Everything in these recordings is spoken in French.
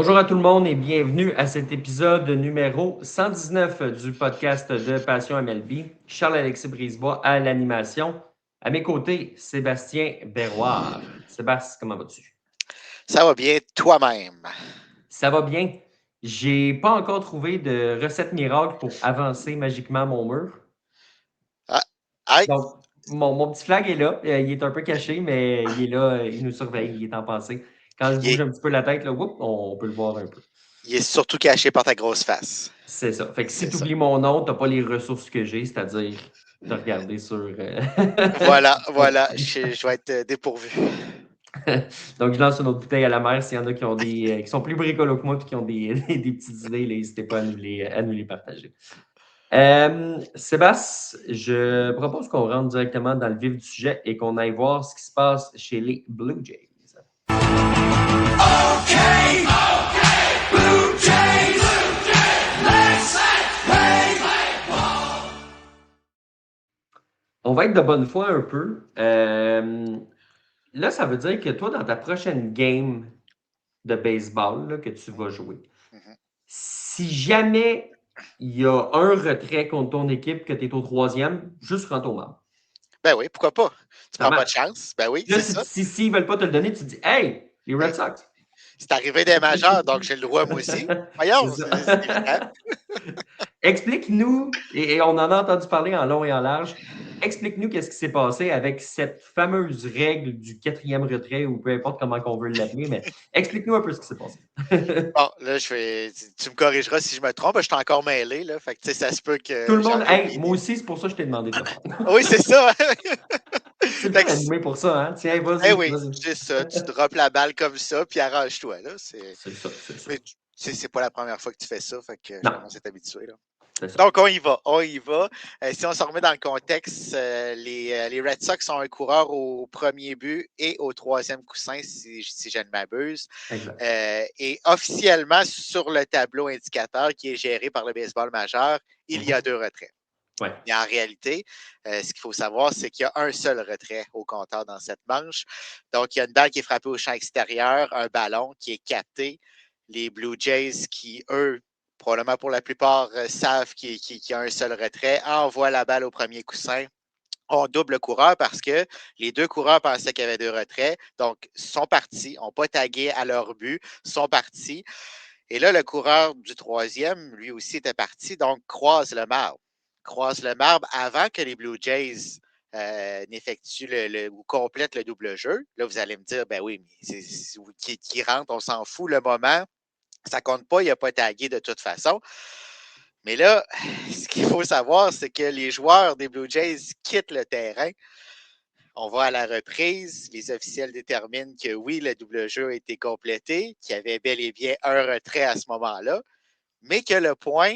Bonjour à tout le monde et bienvenue à cet épisode numéro 119 du podcast de Passion MLB. Charles-Alexis Brisebois à l'animation. À mes côtés, Sébastien Berroir. Sébastien, comment vas-tu? Ça va bien toi-même. Ça va bien. J'ai pas encore trouvé de recette miracle pour avancer magiquement mon mur. Ah, hey, Donc, mon petit flag est là. Il est un peu caché, mais il est là. Il nous surveille. Il est en pensée. Quand je il bouge est, un petit peu la tête, là, whoop, on peut le voir un peu. il est surtout caché par ta grosse face. C'est ça. Fait que si C'est tu ça. oublies mon nom, tu n'as pas les ressources que j'ai, c'est-à-dire de regarder sur. Voilà, je vais être dépourvu. Donc, je lance une autre bouteille à la mer. S'il y en a qui sont plus bricolos que moi et qui ont des petites idées, n'hésitez pas à nous les partager. Sébastien, je propose qu'on rentre directement dans le vif du sujet et qu'on aille voir ce qui se passe chez les Blue Jays. Okay, Blue Jays, let's play ball. On va être de bonne foi un peu. Là, ça veut dire que toi, dans ta prochaine game de baseball là, que tu vas jouer, Mhm. si jamais il y a un retrait contre ton équipe, que tu es au troisième, juste rentre au marbre. Ben oui, pourquoi pas? Tu Ça prends pas de marche. chance? Ben oui, Là, c'est ça. s'ils ne veulent pas te le donner, tu te dis Hey, les Red Hey, Sox. c'est arrivé des majeurs, donc j'ai le droit moi aussi. C'est Voyons, ça. c'est évident. Explique-nous, et on en a entendu parler en long et en large, explique-nous qu'est-ce qui s'est passé avec cette fameuse règle du quatrième retrait, ou peu importe comment on veut l'appeler, mais explique-nous un peu ce qui s'est passé. Bon, là, tu me corrigeras si je me trompe, je suis encore mêlé, là. Fait que, tu sais, ça se peut Tout que le j'en monde, ai hey, oublié moi des. aussi, c'est pour ça que je t'ai demandé de le faire. Oui, c'est ça. C'est le Fait fun que, d'animer pour ça, hein? Tiens, eh vas-y, oui, vas-y. c'est ça. Tu droppes la balle comme ça, puis arrange-toi, là. C'est ça, c'est ça. Mais c'est pas la première fois que tu fais ça, fait que je Non, commence à être habitué, là. c'est ça. Donc, on y va, on y va. Si on se remet dans le contexte, les Red Sox ont un coureur au premier but et au troisième coussin, si je ne m'abuse. Exact. Et officiellement, sur le tableau indicateur qui est géré par le baseball majeur, il y a 2 retraits. Ouais. Mais en réalité, ce qu'il faut savoir, c'est qu'il y a un seul retrait au compteur dans cette manche. Donc, il y a une balle qui est frappée au champ extérieur, un ballon qui est capté. Les Blue Jays qui, eux, probablement pour la plupart, savent qu'il y a un seul retrait, envoient la balle au premier coussin. On double coureur parce que les 2 coureurs pensaient qu'il y avait 2 retraits. Donc, sont partis, n'ont pas tagué à leur but, sont partis. Et là, le coureur du troisième, lui aussi, était parti, donc croise le marbre. Croise le marbre avant que les Blue Jays n'effectuent ou complètent le double jeu. Là, vous allez me dire, ben oui, mais qui rentre, on s'en fout le moment. Ça compte pas, il n'a pas tagué de toute façon. Mais là, ce qu'il faut savoir, c'est que les joueurs des Blue Jays quittent le terrain. On va à la reprise. Les officiels déterminent que oui, le double jeu a été complété, qu'il y avait bel et bien un retrait à ce moment-là, mais que le point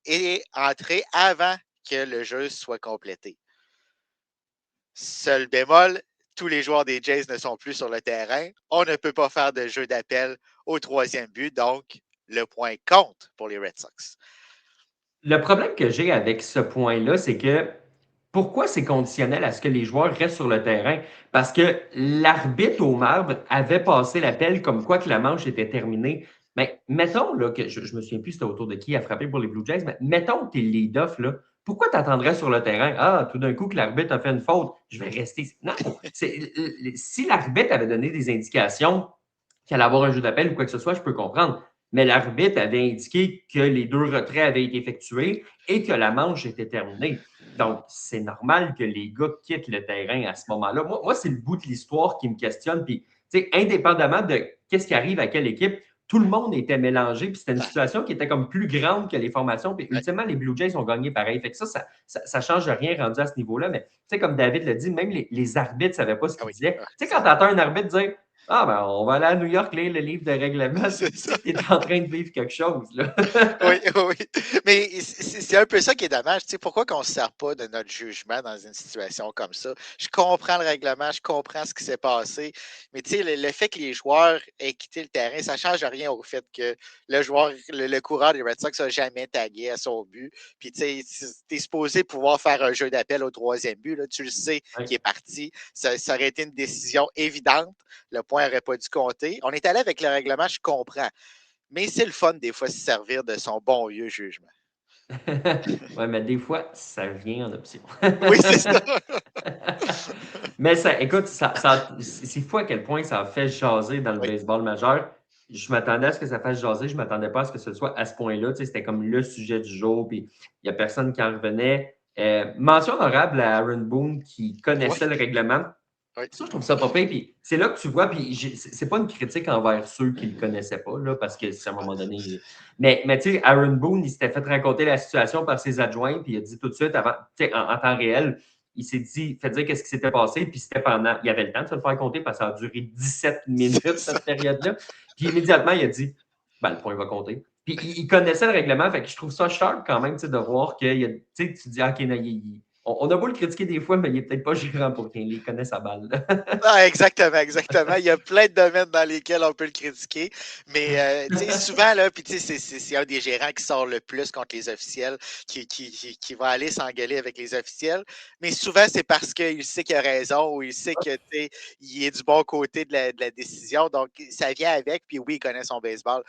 est entré avant que le jeu soit complété. Seul bémol, tous les joueurs des Jays ne sont plus sur le terrain. On ne peut pas faire de jeu d'appel au troisième but, donc le point compte pour les Red Sox. Le problème que j'ai avec ce point-là, c'est que pourquoi c'est conditionnel à ce que les joueurs restent sur le terrain? Parce que l'arbitre au marbre avait passé l'appel comme quoi que la manche était terminée. Mais mettons là, que je ne me souviens plus c'était autour de qui a frappé pour les Blue Jays, mais mettons que tu es le lead-off, là, pourquoi tu attendrais sur le terrain? Ah, tout d'un coup que l'arbitre a fait une faute, je vais rester. Non, si l'arbitre avait donné des indications qu'il allait avoir un jeu d'appel ou quoi que ce soit, je peux comprendre. Mais l'arbitre avait indiqué que les 2 retraits avaient été effectués et que la manche était terminée. Donc, c'est normal que les gars quittent le terrain à ce moment-là. Moi c'est le bout de l'histoire qui me questionne. Puis, indépendamment de qu'est-ce qui arrive à quelle équipe, tout le monde était mélangé. Puis, c'était une situation qui était comme plus grande que les formations. Puis, ultimement, les Blue Jays ont gagné pareil. Fait que ça change rien rendu à ce niveau-là. Mais, comme David l'a dit, même les arbitres ne savaient pas ce Ah qu'ils oui, disaient. Tu sais, quand tu entends un arbitre dire ah, ben, on va aller à New York lire le livre de règlement. Tu c'est sais ça. que tu es en train de vivre quelque chose. Là. Oui, oui. Mais c'est un peu ça qui est dommage. Tu sais, pourquoi qu'on ne se sert pas de notre jugement dans une situation comme ça? Je comprends le règlement, je comprends ce qui s'est passé, mais tu sais, le fait que les joueurs aient quitté le terrain, ça ne change rien au fait que le coureur des Red Sox n'a jamais tagué à son but. Puis tu sais, tu es supposé pouvoir faire un jeu d'appel au troisième but. Là, tu le sais Ouais. qui est parti. Ça aurait été une décision évidente. Le point n'aurait pas dû compter. On est allé avec le règlement, je comprends. Mais c'est le fun, des fois, se servir de son bon vieux jugement. Ouais, mais des fois, ça vient en option. Oui, c'est ça. Mais ça, écoute, c'est fou à quel point ça a fait jaser dans le Oui. baseball majeur. Je m'attendais à ce que ça fasse jaser, je ne m'attendais pas à ce que ce soit à ce point-là. Tu sais, c'était comme le sujet du jour, puis il n'y a personne qui en revenait. Mention honorable à Aaron Boone qui connaissait le règlement. Oui. Ça, je trouve ça pas pire. Puis c'est là que tu vois, puis c'est pas une critique envers ceux qui le connaissaient pas, là, parce que c'est à un moment donné. Mais tu sais, Aaron Boone, il s'était fait raconter la situation par ses adjoints, puis il a dit tout de suite, avant, tu sais, en temps réel, il s'est dit, fait dire qu'est-ce qui s'était passé, puis c'était pendant. Il avait le temps de se le faire compter parce que ça a duré 17 minutes, cette période-là. Puis immédiatement, il a dit, ben, le point va compter. Puis il connaissait le règlement, fait que je trouve ça sharp quand même, tu sais, de voir que, tu te dis, OK, non, on a beau le critiquer des fois, mais il n'est peut-être pas gérant pour rien. Il connaît sa balle. Ah, exactement, exactement. Il y a plein de domaines dans lesquels on peut le critiquer. Mais tu sais, souvent, là, puis tu sais, c'est un des gérants qui sort le plus contre les officiels, qui va aller s'engueuler avec les officiels. Mais souvent, c'est parce qu'il sait qu'il a raison ou il sait que il est du bon côté de la décision. Donc, ça vient avec, puis oui, il connaît son baseball.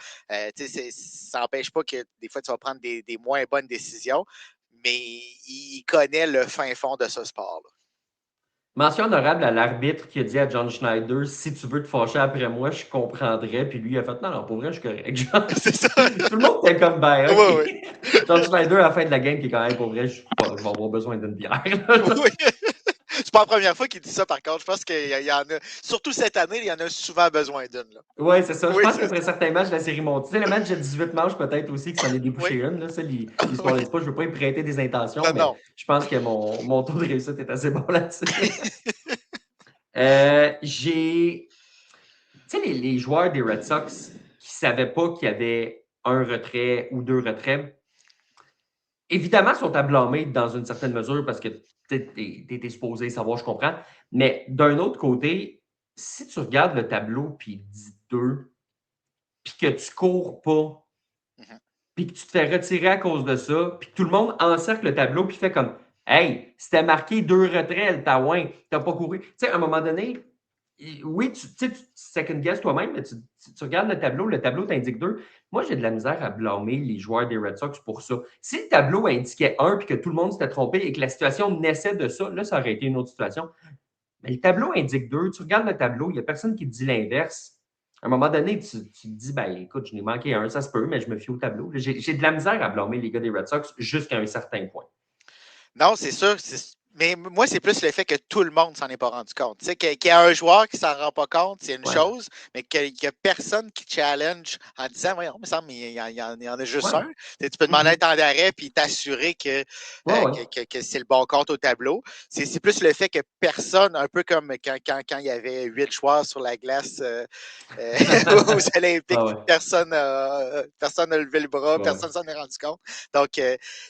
Tu sais, ça n'empêche pas que des fois, tu vas prendre des moins bonnes décisions, mais il connaît le fin fond de ce sport-là. Mention honorable à l'arbitre qui a dit à John Schneider, si tu veux te fâcher après moi, je comprendrais. Puis lui, il a fait, non, non, pour vrai, je suis correct. Genre, C'est ça. tout le monde était comme, ben, Oui, OK. oui. John Schneider, à la fin de la game, qui est quand même, pour vrai, je vais avoir besoin d'une bière. Oui. C'est pas la première fois qu'il dit ça, par contre. Je pense qu'il y en a, surtout cette année, il y en a souvent besoin d'une. Oui, c'est ça. Je Oui, pense c'est qu'après ça. certains matchs de la série montée, tu sais, le match de 18 manches, peut-être aussi, que ça en ait Oui, débouché une. Là, ça, l'histoire oui. n'est pas, je ne veux pas y prêter des intentions, Non, mais non. je pense que mon taux de réussite est assez bon là-dessus. Tu sais, les joueurs des Red Sox qui ne savaient pas qu'il y avait un retrait ou deux retraits, évidemment, sont à blâmer dans une certaine mesure parce que tu étais supposé savoir, je comprends. Mais d'un autre côté, si tu regardes le tableau puis il dit 2, puis que tu cours pas, Mhm. puis que tu te fais retirer à cause de ça, puis que tout le monde encercle le tableau puis fait comme Hey, c'était marqué 2 retraits, le Taouin, t'as pas couru. Tu sais, à un moment donné, oui, tu sais, tu second guess toi-même, mais tu regardes le tableau t'indique 2. Moi, j'ai de la misère à blâmer les joueurs des Red Sox pour ça. Si le tableau indiquait 1 puis que tout le monde s'était trompé et que la situation naissait de ça, là, ça aurait été une autre situation. Mais le tableau indique 2, tu regardes le tableau, il n'y a personne qui te dit l'inverse. À un moment donné, tu te dis, ben écoute, je n'ai manqué un, ça se peut, mais je me fie au tableau. J'ai de la misère à blâmer les gars des Red Sox jusqu'à un certain point. Non, c'est sûr. Mais moi, c'est plus le fait que tout le monde s'en est pas rendu compte. Tu sais, qu'il y a un joueur qui s'en rend pas compte, c'est une Ouais. chose, mais qu'il y a personne qui challenge en disant, voyons, il me semble qu'il y en a juste Ouais. un. Tu peux demander un temps d'arrêt puis t'assurer que, Ouais, ouais. que c'est le bon compte au tableau. C'est plus le fait que personne, un peu comme quand il y avait 8 joueurs sur la glace aux Olympiques, Ah ouais. personne n'a levé le bras, Ouais, ouais. personne s'en est rendu compte. Donc,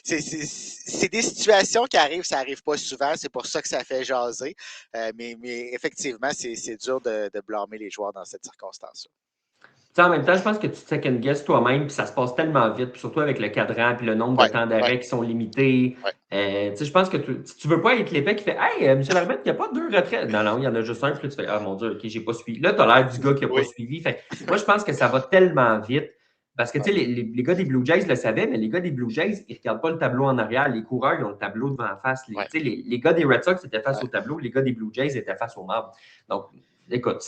c'est des situations qui arrivent, ça n'arrive pas souvent, c'est pour ça que ça fait jaser. Mais effectivement, c'est dur de blâmer les joueurs dans cette circonstance-là. Tu sais, en même temps, je pense que tu te second guess toi-même, puis ça se passe tellement vite, puis surtout avec le cadran, puis le nombre de Ouais, temps ouais, d'arrêt qui sont limités. ouais. Tu sais, je pense que tu veux pas être l'épée qui fait Hey, monsieur l'arbitre, il n'y a pas 2 retraits. Non, non, il y en a juste un, puis là, tu fais Ah mon Dieu, OK, j'ai pas suivi. Là, tu as l'air du gars qui n'a pas Oui, suivi. Fait que moi, je pense que ça va tellement vite. Parce que, tu sais, les gars des Blue Jays le savaient, mais les gars des Blue Jays, ils ne regardent pas le tableau en arrière. Les coureurs, ils ont le tableau devant la face. ouais, Tu sais, les gars des Red Sox étaient face ouais. au tableau, les gars des Blue Jays étaient face au marbre. Donc, écoute,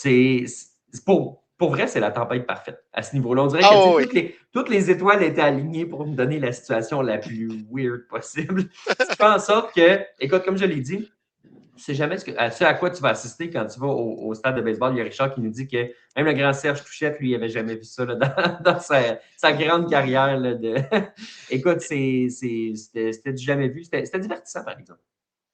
pour vrai, c'est la tempête parfaite à ce niveau-là. On dirait Ah que oui, toutes les étoiles étaient alignées pour me donner la situation la plus weird possible. Ce qui fait en sorte que, écoute, comme je l'ai dit, tu ne sais jamais ce à quoi tu vas assister quand tu vas au stade de baseball. Il y a Richard qui nous dit que même le grand Serge Touchette, lui, il n'avait jamais vu ça là, dans sa grande carrière. Là, Écoute, c'était du jamais vu. C'était divertissant, par exemple.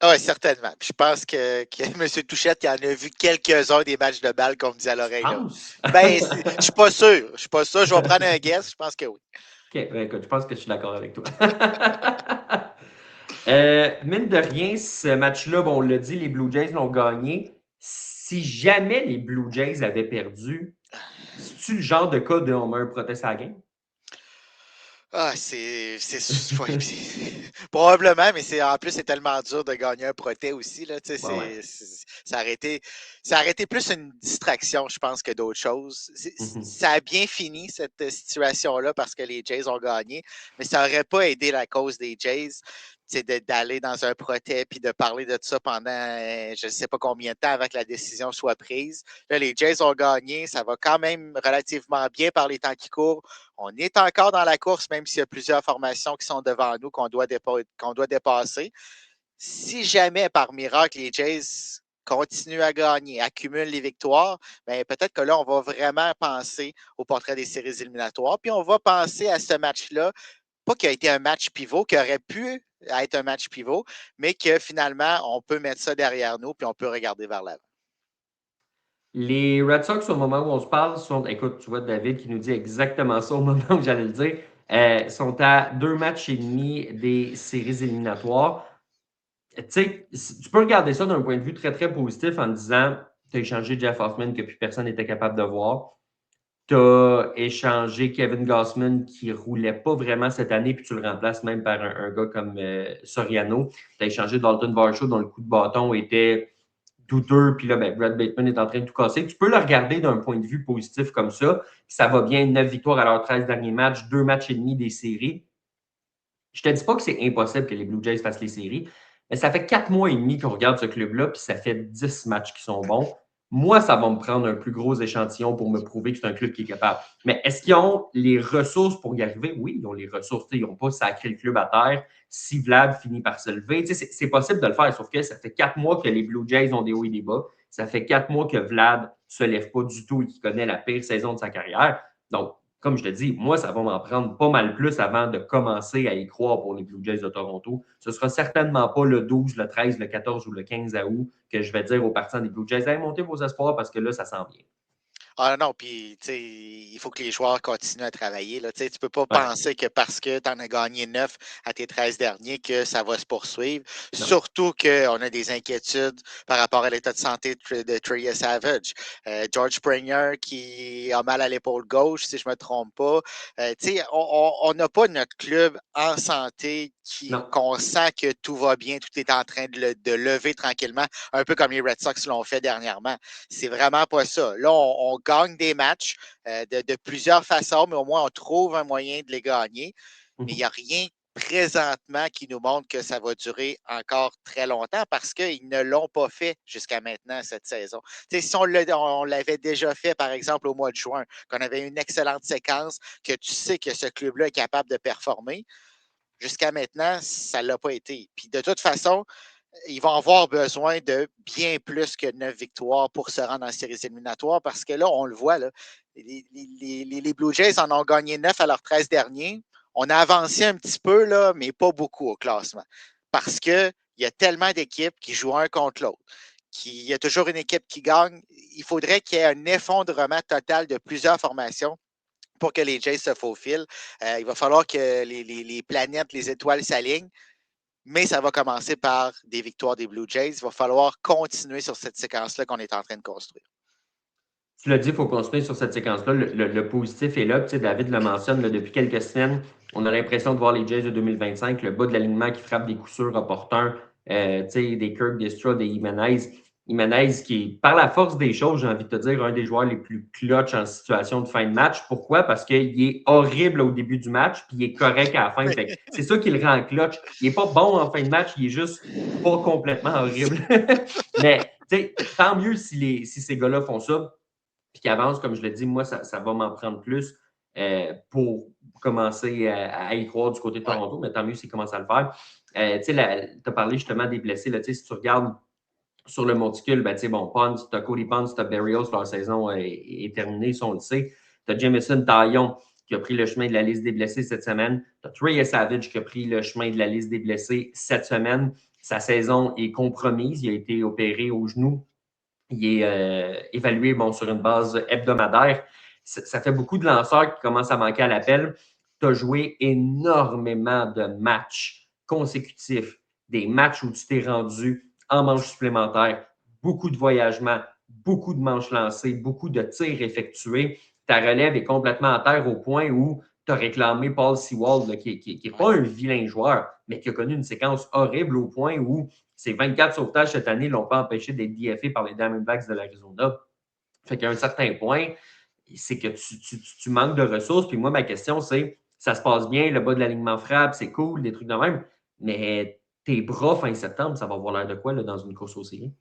ah ouais, certainement. Puis je pense que M. Touchette, il en a vu quelques-uns des matchs de balle qu'on me dit à Tu l'oreille. Là. penses? Ben, je suis pas sûr. Je suis pas sûr. Je vais prendre un guess. Je pense que oui. OK, ben, écoute, je pense que je suis d'accord avec toi. Mine de rien, ce match-là, bon, on l'a dit, les Blue Jays l'ont gagné. Si jamais les Blue Jays avaient perdu, c'est-tu le genre de cas de on met un protest à la game? Ah, ouais, probablement, mais en plus, c'est tellement dur de gagner un protège aussi, là, tu sais, Ouais, ouais. ça aurait été plus une distraction, je pense, que d'autres choses. Mhm. Ça a bien fini, cette situation-là, parce que les Jays ont gagné, mais ça n'aurait pas aidé la cause des Jays, tu sais, d'aller dans un protège puis de parler de ça pendant je ne sais pas combien de temps avant que la décision soit prise. Là, les Jays ont gagné, ça va quand même relativement bien par les temps qui courent. On est encore dans la course, même s'il y a plusieurs formations qui sont devant nous qu'on doit dépasser. Si jamais, par miracle, les Jays continuent à gagner, accumulent les victoires, ben peut-être que là, on va vraiment penser au portrait des séries éliminatoires. Puis on va penser à ce match-là, pas qui a été un match pivot, qui aurait pu être un match pivot, mais que finalement, on peut mettre ça derrière nous, puis on peut regarder vers l'avant. Les Red Sox, au moment où on se parle, sont. Écoute, tu vois David qui nous dit exactement ça au moment où j'allais le dire. Sont à 2 matchs et demi des séries éliminatoires. Tu sais, tu peux regarder ça d'un point de vue très, très positif en disant tu as échangé Jeff Hoffman que plus personne n'était capable de voir. Tu as échangé Kevin Gausman qui ne roulait pas vraiment cette année, puis tu le remplaces même par un gars comme Soriano. Tu as échangé Dalton Varsho dont le coup de bâton était douteux, puis là, ben, Brad Bateman est en train de tout casser. Tu peux le regarder d'un point de vue positif comme ça. Ça va bien, 9 victoires à leurs 13 derniers matchs, 2 matchs et demi des séries. Je te dis pas que c'est impossible que les Blue Jays fassent les séries, mais ça fait 4 mois et demi qu'on regarde ce club-là, puis ça fait 10 matchs qui sont bons. Moi, ça va me prendre un plus gros échantillon pour me prouver que c'est un club qui est capable. Mais est-ce qu'ils ont les ressources pour y arriver? Oui, ils ont les ressources. Ils n'ont pas sacré le club à terre. Si Vlad finit par se lever, c'est possible de le faire, sauf que ça fait 4 mois que les Blue Jays ont des hauts et des bas. Ça fait 4 mois que Vlad ne se lève pas du tout et qu'il connaît la pire saison de sa carrière. Donc, comme je te dis, moi, ça va m'en prendre pas mal plus avant de commencer à y croire pour les Blue Jays de Toronto. Ce ne sera certainement pas le 12, le 13, le 14 ou le 15 août que je vais dire aux partisans des Blue Jays, hey, montez vos espoirs parce que là, ça sent bien. Ah non, puis tu sais, il faut que les joueurs continuent à travailler. Là. Tu ne peux pas Ouais, penser que parce que tu en as gagné 9 à tes 13 derniers, que ça va se poursuivre. non. Surtout qu'on a des inquiétudes par rapport à l'état de santé de Trey Savage. George Springer qui a mal à l'épaule gauche, si je ne me trompe pas. Tu sais, on n'a pas notre club en santé Non. qu'on sent que tout va bien, tout est en train de lever tranquillement, un peu comme les Red Sox l'ont fait dernièrement. C'est vraiment pas ça. Là, on gagne des matchs de plusieurs façons, mais au moins on trouve un moyen de les gagner. Mais il n'y a rien présentement qui nous montre que ça va durer encore très longtemps parce qu'ils ne l'ont pas fait jusqu'à maintenant cette saison. Si on l'avait déjà fait, par exemple, au mois de juin, qu'on avait une excellente séquence, que tu sais que ce club-là est capable de performer, jusqu'à maintenant, ça ne l'a pas été. Puis de toute façon, ils vont avoir besoin de bien plus que 9 victoires pour se rendre en séries éliminatoires parce que là, on le voit, là, les Blue Jays en ont gagné 9 à leurs 13 derniers. On a avancé un petit peu, là, mais pas beaucoup au classement parce qu'il y a tellement d'équipes qui jouent un contre l'autre. Il y a toujours une équipe qui gagne. Il faudrait qu'il y ait un effondrement total de plusieurs formations pour que les Jays se faufilent. Il va falloir que les planètes, les étoiles s'alignent. Mais ça va commencer par des victoires des Blue Jays. Il va falloir continuer sur cette séquence-là qu'on est en train de construire. Tu l'as dit, il faut continuer sur cette séquence-là. Le positif est là. Tu sais, David le mentionne là, depuis quelques semaines. On a l'impression de voir les Jays de 2025, le bas de l'alignement qui frappe des coups sûrs opportuns, tu sais, des Kirk, des Stroud, des Jimenez. Jimenez qui est, par la force des choses, j'ai envie de te dire, un des joueurs les plus clutch en situation de fin de match. Pourquoi? Parce qu'il est horrible au début du match, puis il est correct à la fin. Fait que c'est ça qui le rend clutch. Il n'est pas bon en fin de match, il est juste pas complètement horrible. Mais tu sais, tant mieux si ces gars-là font ça puis qui avance, comme je l'ai dit, moi, ça va m'en prendre plus pour commencer à y croire du côté de Ouais. Toronto, mais tant mieux s'ils commencent à le faire. Tu as parlé justement des blessés. Là, si tu regardes sur le monticule, ben, bon, Ponce, tu as Cody Ponce, tu as Berrios, leur saison est terminée, ça on le sait. Tu as Jameson Taillon qui a pris le chemin de la liste des blessés cette semaine. Tu as Trey Savage qui a pris le chemin de la liste des blessés cette semaine. Sa saison est compromise. Il a été opéré au genou. Il est évalué sur une base hebdomadaire. Ça fait beaucoup de lanceurs qui commencent à manquer à l'appel. Tu as joué énormément de matchs consécutifs, des matchs où tu t'es rendu en manche supplémentaire, beaucoup de voyagements, beaucoup de manches lancées, beaucoup de tirs effectués. Ta relève est complètement à terre au point où tu as réclamé Paul Sewald, là, qui n'est pas un vilain joueur, mais qui a connu une séquence horrible au point où ses 24 sauvetages cette année ne l'ont pas empêché d'être DFA par les Diamondbacks de l'Arizona. Fait qu'à un certain point, c'est que tu manques de ressources. Puis moi, ma question, c'est, ça se passe bien, le bas de l'alignement frappe, c'est cool, des trucs de même, mais tes bras fin septembre, ça va avoir l'air de quoi là, dans une course aux séries?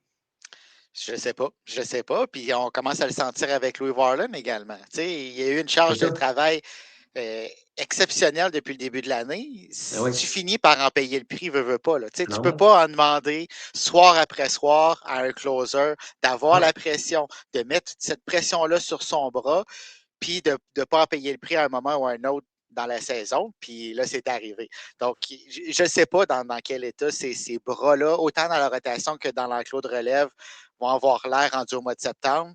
Je ne sais pas. Puis on commence à le sentir avec Louis Varland également. Tu sais, il y a eu une C'est charge de ça. travail exceptionnelle depuis le début de l'année. Ben oui. Tu finis par en payer le prix, veux pas. Là. Tu ne Non. peux pas en demander soir après soir à un closer d'avoir Non. la pression, de mettre cette pression-là sur son bras, puis de ne pas en payer le prix à un moment ou à un autre dans la saison. Puis là, c'est arrivé. Donc, je ne sais pas dans quel état ces bras-là, autant dans la rotation que dans l'enclos de relève, vont avoir l'air rendu au mois de septembre.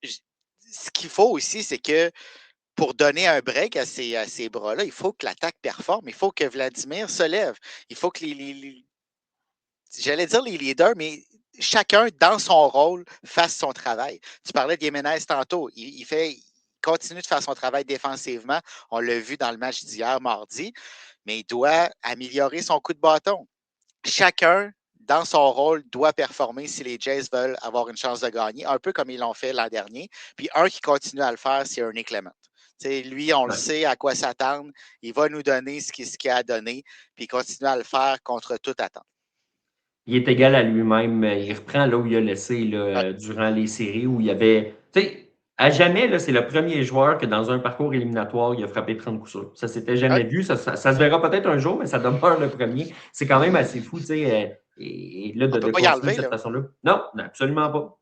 Ce qu'il faut aussi, c'est que pour donner un break à ces bras-là, il faut que l'attaque performe. Il faut que Vladimir se lève. Il faut que j'allais dire les leaders, mais chacun, dans son rôle, fasse son travail. Tu parlais de Jiménez tantôt. Il continue de faire son travail défensivement. On l'a vu dans le match d'hier, mardi, mais il doit améliorer son coup de bâton. Chacun, dans son rôle, doit performer si les Jays veulent avoir une chance de gagner, un peu comme ils l'ont fait l'an dernier. Puis un qui continue à le faire, c'est Ernie Clement. T'sais, lui, on le sait à quoi s'attendre. Il va nous donner ce qu'il a donné, puis il continue à le faire contre toute attente. Il est égal à lui-même. Il reprend là où il a laissé là, Ouais. durant les séries où il y avait. Tu sais, à jamais, là, c'est le premier joueur que dans un parcours éliminatoire, il a frappé 30 coups sûrs. Ça s'était jamais Ouais. vu. Ça se verra peut-être un jour, mais ça demeure le premier. C'est quand même assez fou, tu sais. Et là, On ne peut de pas y continuer de enlever, cette là. façon-là. Non, absolument pas.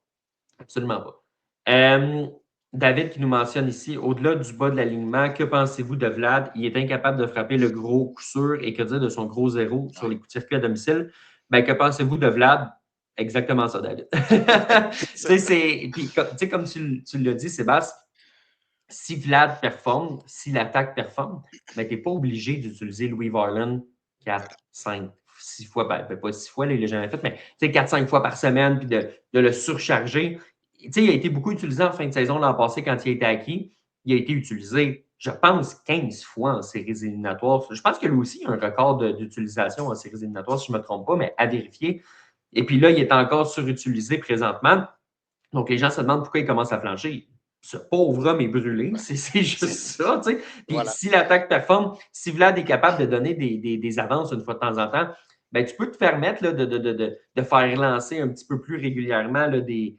Absolument pas. Euh, David qui nous mentionne ici, au-delà du bas de l'alignement, que pensez-vous de Vlad? Il est incapable de frapper le gros coup sûr et que dire de son gros zéro sur les coups de circuit à domicile? Ben, que pensez-vous de Vlad? Exactement ça, David. Puis, comme tu l'as dit, Sébastien, si Vlad performe, si l'attaque performe, ben, tu n'es pas obligé d'utiliser Louis Varland 4, 5, 6 fois, ben, pas 6 fois, là, il ne l'a jamais fait, mais 4-5 fois par semaine, puis de le surcharger. Il a été beaucoup utilisé en fin de saison l'an passé quand il a été acquis. Il a été utilisé, je pense, 15 fois en séries éliminatoires. Je pense que lui aussi a un record d'utilisation en séries éliminatoires, si je ne me trompe pas, mais à vérifier. Et puis là, il est encore surutilisé présentement. Donc, les gens se demandent pourquoi il commence à flancher. Ce pauvre homme est brûlé, c'est juste ça. Tu sais. Puis Voilà. si l'attaque performe, si Vlad est capable de donner des avances une fois de temps en temps, ben, tu peux te permettre là, de faire lancer un petit peu plus régulièrement là, des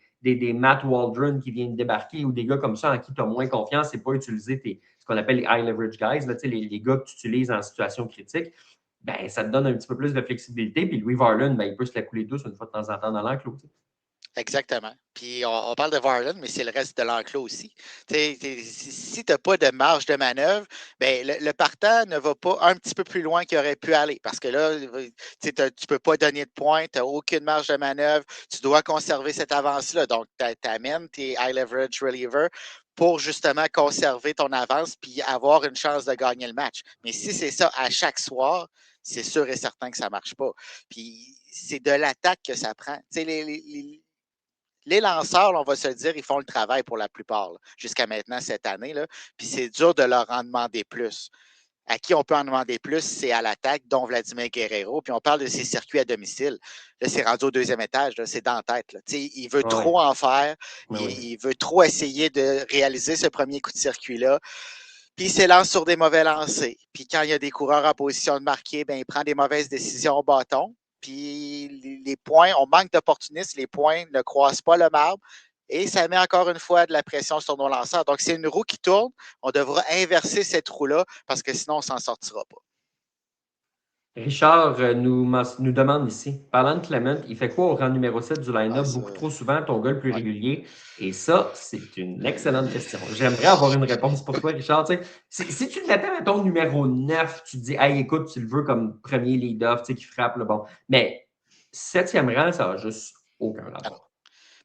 Matt Waldron qui viennent débarquer ou des gars comme ça en qui tu as moins confiance et pas utiliser ce qu'on appelle les high leverage guys, là, les gars que tu utilises en situation critique. Ben, ça te donne un petit peu plus de flexibilité. Puis Louis Varland, ben, il peut se la couler douce une fois de temps en temps dans l'enclos. Exactement. Puis on parle de Varland, mais c'est le reste de l'enclos aussi. Si tu n'as pas de marge de manœuvre, ben, le partant ne va pas un petit peu plus loin qu'il aurait pu aller. Parce que là, tu ne peux pas donner de points, tu n'as aucune marge de manœuvre, tu dois conserver cette avance-là. Donc, tu amènes tes high leverage relievers pour justement conserver ton avance puis avoir une chance de gagner le match. Mais si c'est ça à chaque soir, c'est sûr et certain que ça ne marche pas. Puis c'est de l'attaque que ça prend. Tu sais, les lanceurs, on va se le dire, ils font le travail pour la plupart, jusqu'à maintenant cette année. Là. Puis c'est dur de leur en demander plus. À qui on peut en demander plus, c'est à l'attaque, dont Vladimir Guerrero. Puis on parle de ses circuits à domicile. Là, c'est rendu au deuxième étage, là, c'est dans la tête. Là. Il veut trop en faire. Il veut trop essayer de réaliser ce premier coup de circuit-là. Puis il s'élance sur des mauvais lancers. Puis quand il y a des coureurs en position de marquer, ben, il prend des mauvaises décisions au bâton. Puis les points, on manque d'opportunistes, les points ne croisent pas le marbre. Et ça met encore une fois de la pression sur nos lanceurs. Donc, c'est une roue qui tourne. On devra inverser cette roue-là parce que sinon, on ne s'en sortira pas. Richard nous demande ici, parlant de Clement, il fait quoi au rang numéro 7 du line-up beaucoup trop souvent, ton gars le plus régulier? Et ça, c'est une excellente question. J'aimerais avoir une réponse pour toi, Richard. Si tu le mettais, mettons, numéro 9, tu te dis, hey, écoute, tu le veux comme premier lead-off qui frappe, le bon. Mais 7e rang, ça n'a juste aucun rapport.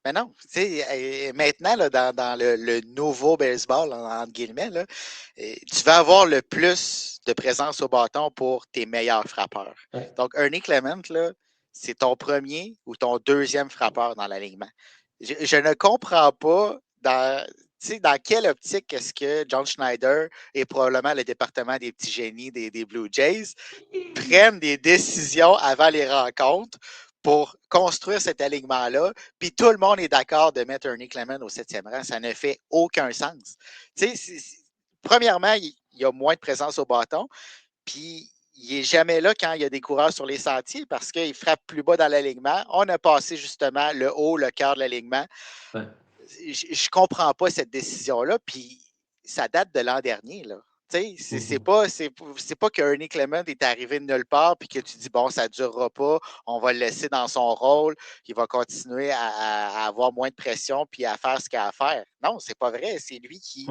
Mais non, tu sais, maintenant, là, dans le nouveau baseball, entre guillemets, là, tu vas avoir le plus de présence au bâton pour tes meilleurs frappeurs. Ouais. Donc, Ernie Clement, là, c'est ton premier ou ton deuxième frappeur dans l'alignement. Je ne comprends pas dans quelle optique est-ce que John Schneider et probablement le département des petits génies des Blue Jays prennent des décisions avant les rencontres pour construire cet alignement-là, puis tout le monde est d'accord de mettre Ernie Clement au 7e rang? Ça ne fait aucun sens. Premièrement, il y a moins de présence au bâton, puis il n'est jamais là quand il y a des coureurs sur les sentiers parce qu'il frappe plus bas dans l'alignement. On a passé justement le haut, le quart de l'alignement. Ouais. Je ne comprends pas cette décision-là, puis ça date de l'an dernier, là. C'est pas que Ernie Clement est arrivé de nulle part puis que tu dis, bon, ça ne durera pas, on va le laisser dans son rôle, il va continuer à avoir moins de pression puis à faire ce qu'il a à faire. Non, c'est pas vrai. C'est lui qui,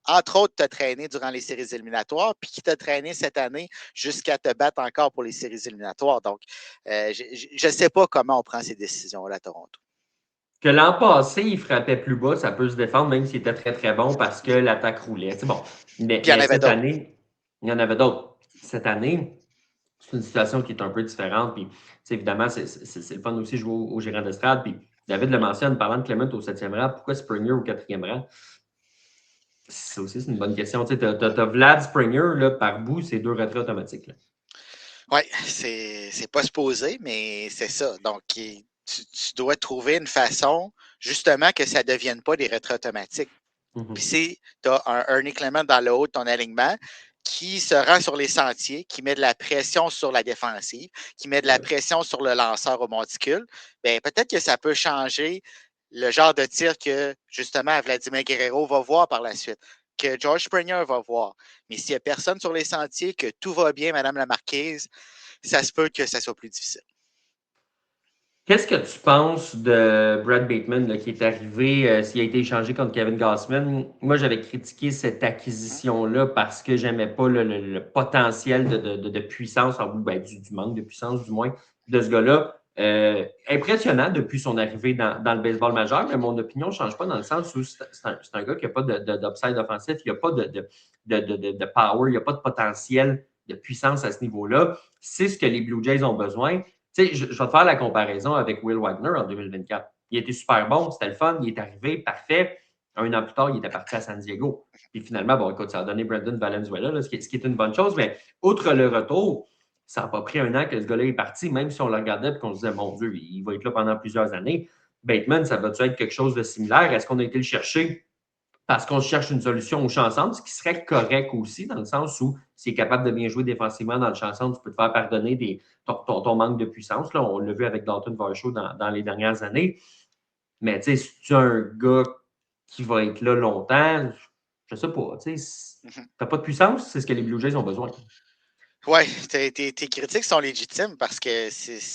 entre autres, t'a traîné durant les séries éliminatoires puis qui t'a traîné cette année jusqu'à te battre encore pour les séries éliminatoires. Donc, je ne sais pas comment on prend ces décisions-là à Toronto. Que l'an passé, il frappait plus bas, ça peut se défendre, même s'il était très, très bon parce que l'attaque roulait. C'est bon. Mais cette année, il y en avait d'autres. Cette année, c'est une situation qui est un peu différente. Puis, évidemment, c'est le fun aussi de jouer au gérant d'estrade. Puis, David le mentionne, parlant de Clement au 7e rang, pourquoi Springer au 4e rang? Ça aussi, c'est une bonne question. Tu as Vlad Springer, là, par bout, c'est 2 retraits automatiques. Oui, c'est pas supposé, mais c'est ça. Donc, tu dois trouver une façon, justement, que ça ne devienne pas des retraits automatiques. Puis si tu as un Ernie Clement dans le haut de ton alignement qui se rend sur les sentiers, qui met de la pression sur la défensive, qui met de la pression sur le lanceur au monticule, bien, peut-être que ça peut changer le genre de tir que, justement, Vladimir Guerrero va voir par la suite, que George Springer va voir. Mais s'il n'y a personne sur les sentiers, que tout va bien, Madame la Marquise, ça se peut que ça soit plus difficile. Qu'est-ce que tu penses de Brad Bateman là, qui est arrivé, s'il a été échangé contre Kevin Gausman? Moi, j'avais critiqué cette acquisition-là parce que j'aimais pas le potentiel de puissance, du manque de puissance du moins, de ce gars-là. Impressionnant depuis son arrivée dans le baseball majeur, mais mon opinion ne change pas dans le sens où c'est un gars qui n'a pas d'upside offensif, il n'y a pas de power, il n'y a pas de potentiel de puissance à ce niveau-là. C'est ce que les Blue Jays ont besoin. Tu sais, je vais te faire la comparaison avec Will Wagner en 2024. Il était super bon, c'était le fun, il est arrivé, parfait. Un an plus tard, il était parti à San Diego. Puis finalement, bon, écoute, ça a donné Brandon Valenzuela, là, ce qui est une bonne chose, mais outre le retour, ça n'a pas pris un an que ce gars-là est parti, même si on le regardait et qu'on se disait, mon Dieu, il va être là pendant plusieurs années. Bateman, ça va-tu être quelque chose de similaire? Est-ce qu'on a été le chercher parce qu'on cherche une solution au champ centre, ce qui serait correct aussi, dans le sens où s'il est capable de bien jouer défensivement dans le champ centre, tu peux te faire pardonner ton manque de puissance. Là, on l'a vu avec Dalton Varsho dans les dernières années. Mais tu sais, si tu as un gars qui va être là longtemps, je ne sais pas. Tu n'as pas de puissance, c'est ce que les Blue Jays ont besoin. Oui, tes critiques sont légitimes parce que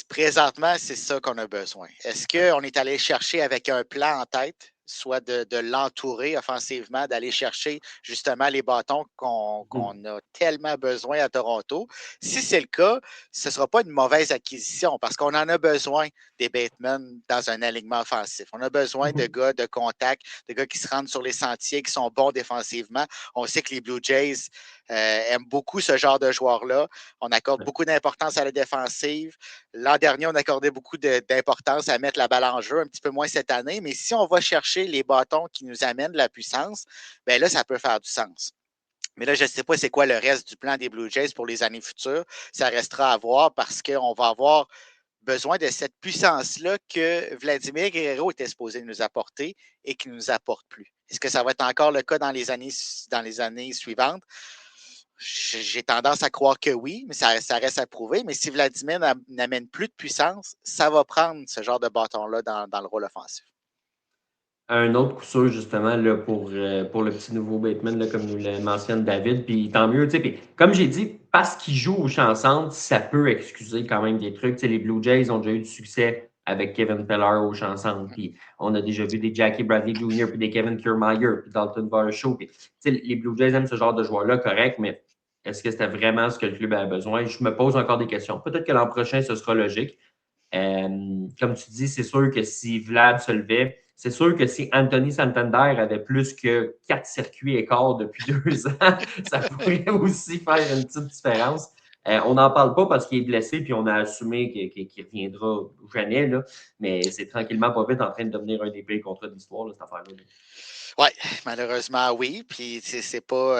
présentement, c'est ça qu'on a besoin. Est-ce qu'on est allé chercher avec un plan en tête, soit de l'entourer offensivement, d'aller chercher justement les bâtons qu'on a tellement besoin à Toronto? Si c'est le cas, ce ne sera pas une mauvaise acquisition parce qu'on en a besoin des Bateman dans un alignement offensif. On a besoin de gars de contact, de gars qui se rendent sur les sentiers, qui sont bons défensivement. On sait que les Blue Jays aiment beaucoup ce genre de joueurs-là. On accorde beaucoup d'importance à la défensive. L'an dernier, on accordait beaucoup d'importance à mettre la balle en jeu, un petit peu moins cette année. Mais si on va chercher les bâtons qui nous amènent de la puissance, bien là, ça peut faire du sens. Mais là, je ne sais pas c'est quoi le reste du plan des Blue Jays pour les années futures. Ça restera à voir parce qu'on va avoir besoin de cette puissance-là que Vladimir Guerrero était supposé nous apporter et qui ne nous apporte plus. Est-ce que ça va être encore le cas dans les années suivantes? J'ai tendance à croire que oui, mais ça reste à prouver. Mais si Vladimir n'amène plus de puissance, ça va prendre ce genre de bâton-là dans le rôle offensif. Un autre coup sûr, justement, là, pour le petit nouveau Bateman, là, comme nous le mentionne David. Puis tant mieux, tu sais. Puis comme j'ai dit, parce qu'il joue au champ centre, ça peut excuser quand même des trucs. Tu sais, les Blue Jays ont déjà eu du succès avec Kevin Pillar au champ centre. Puis on a déjà vu des Jackie Bradley Jr., puis des Kevin Kiermaier, puis Dalton Varsho. Puis tu sais, les Blue Jays aiment ce genre de joueurs-là, correct, mais est-ce que c'était vraiment ce que le club a besoin? Je me pose encore des questions. Peut-être que l'an prochain, ce sera logique. Comme tu dis, c'est sûr que si Vlad se levait, c'est sûr que si Anthony Santander avait plus que 4 circuits et quart depuis 2 ans, ça pourrait aussi faire une petite différence. On n'en parle pas parce qu'il est blessé, puis on a assumé qu'il reviendra jamais, là, mais c'est tranquillement pas vite en train de devenir un des pires contrats de l'histoire, cette affaire-là. Oui, malheureusement, oui. Puis c'est pas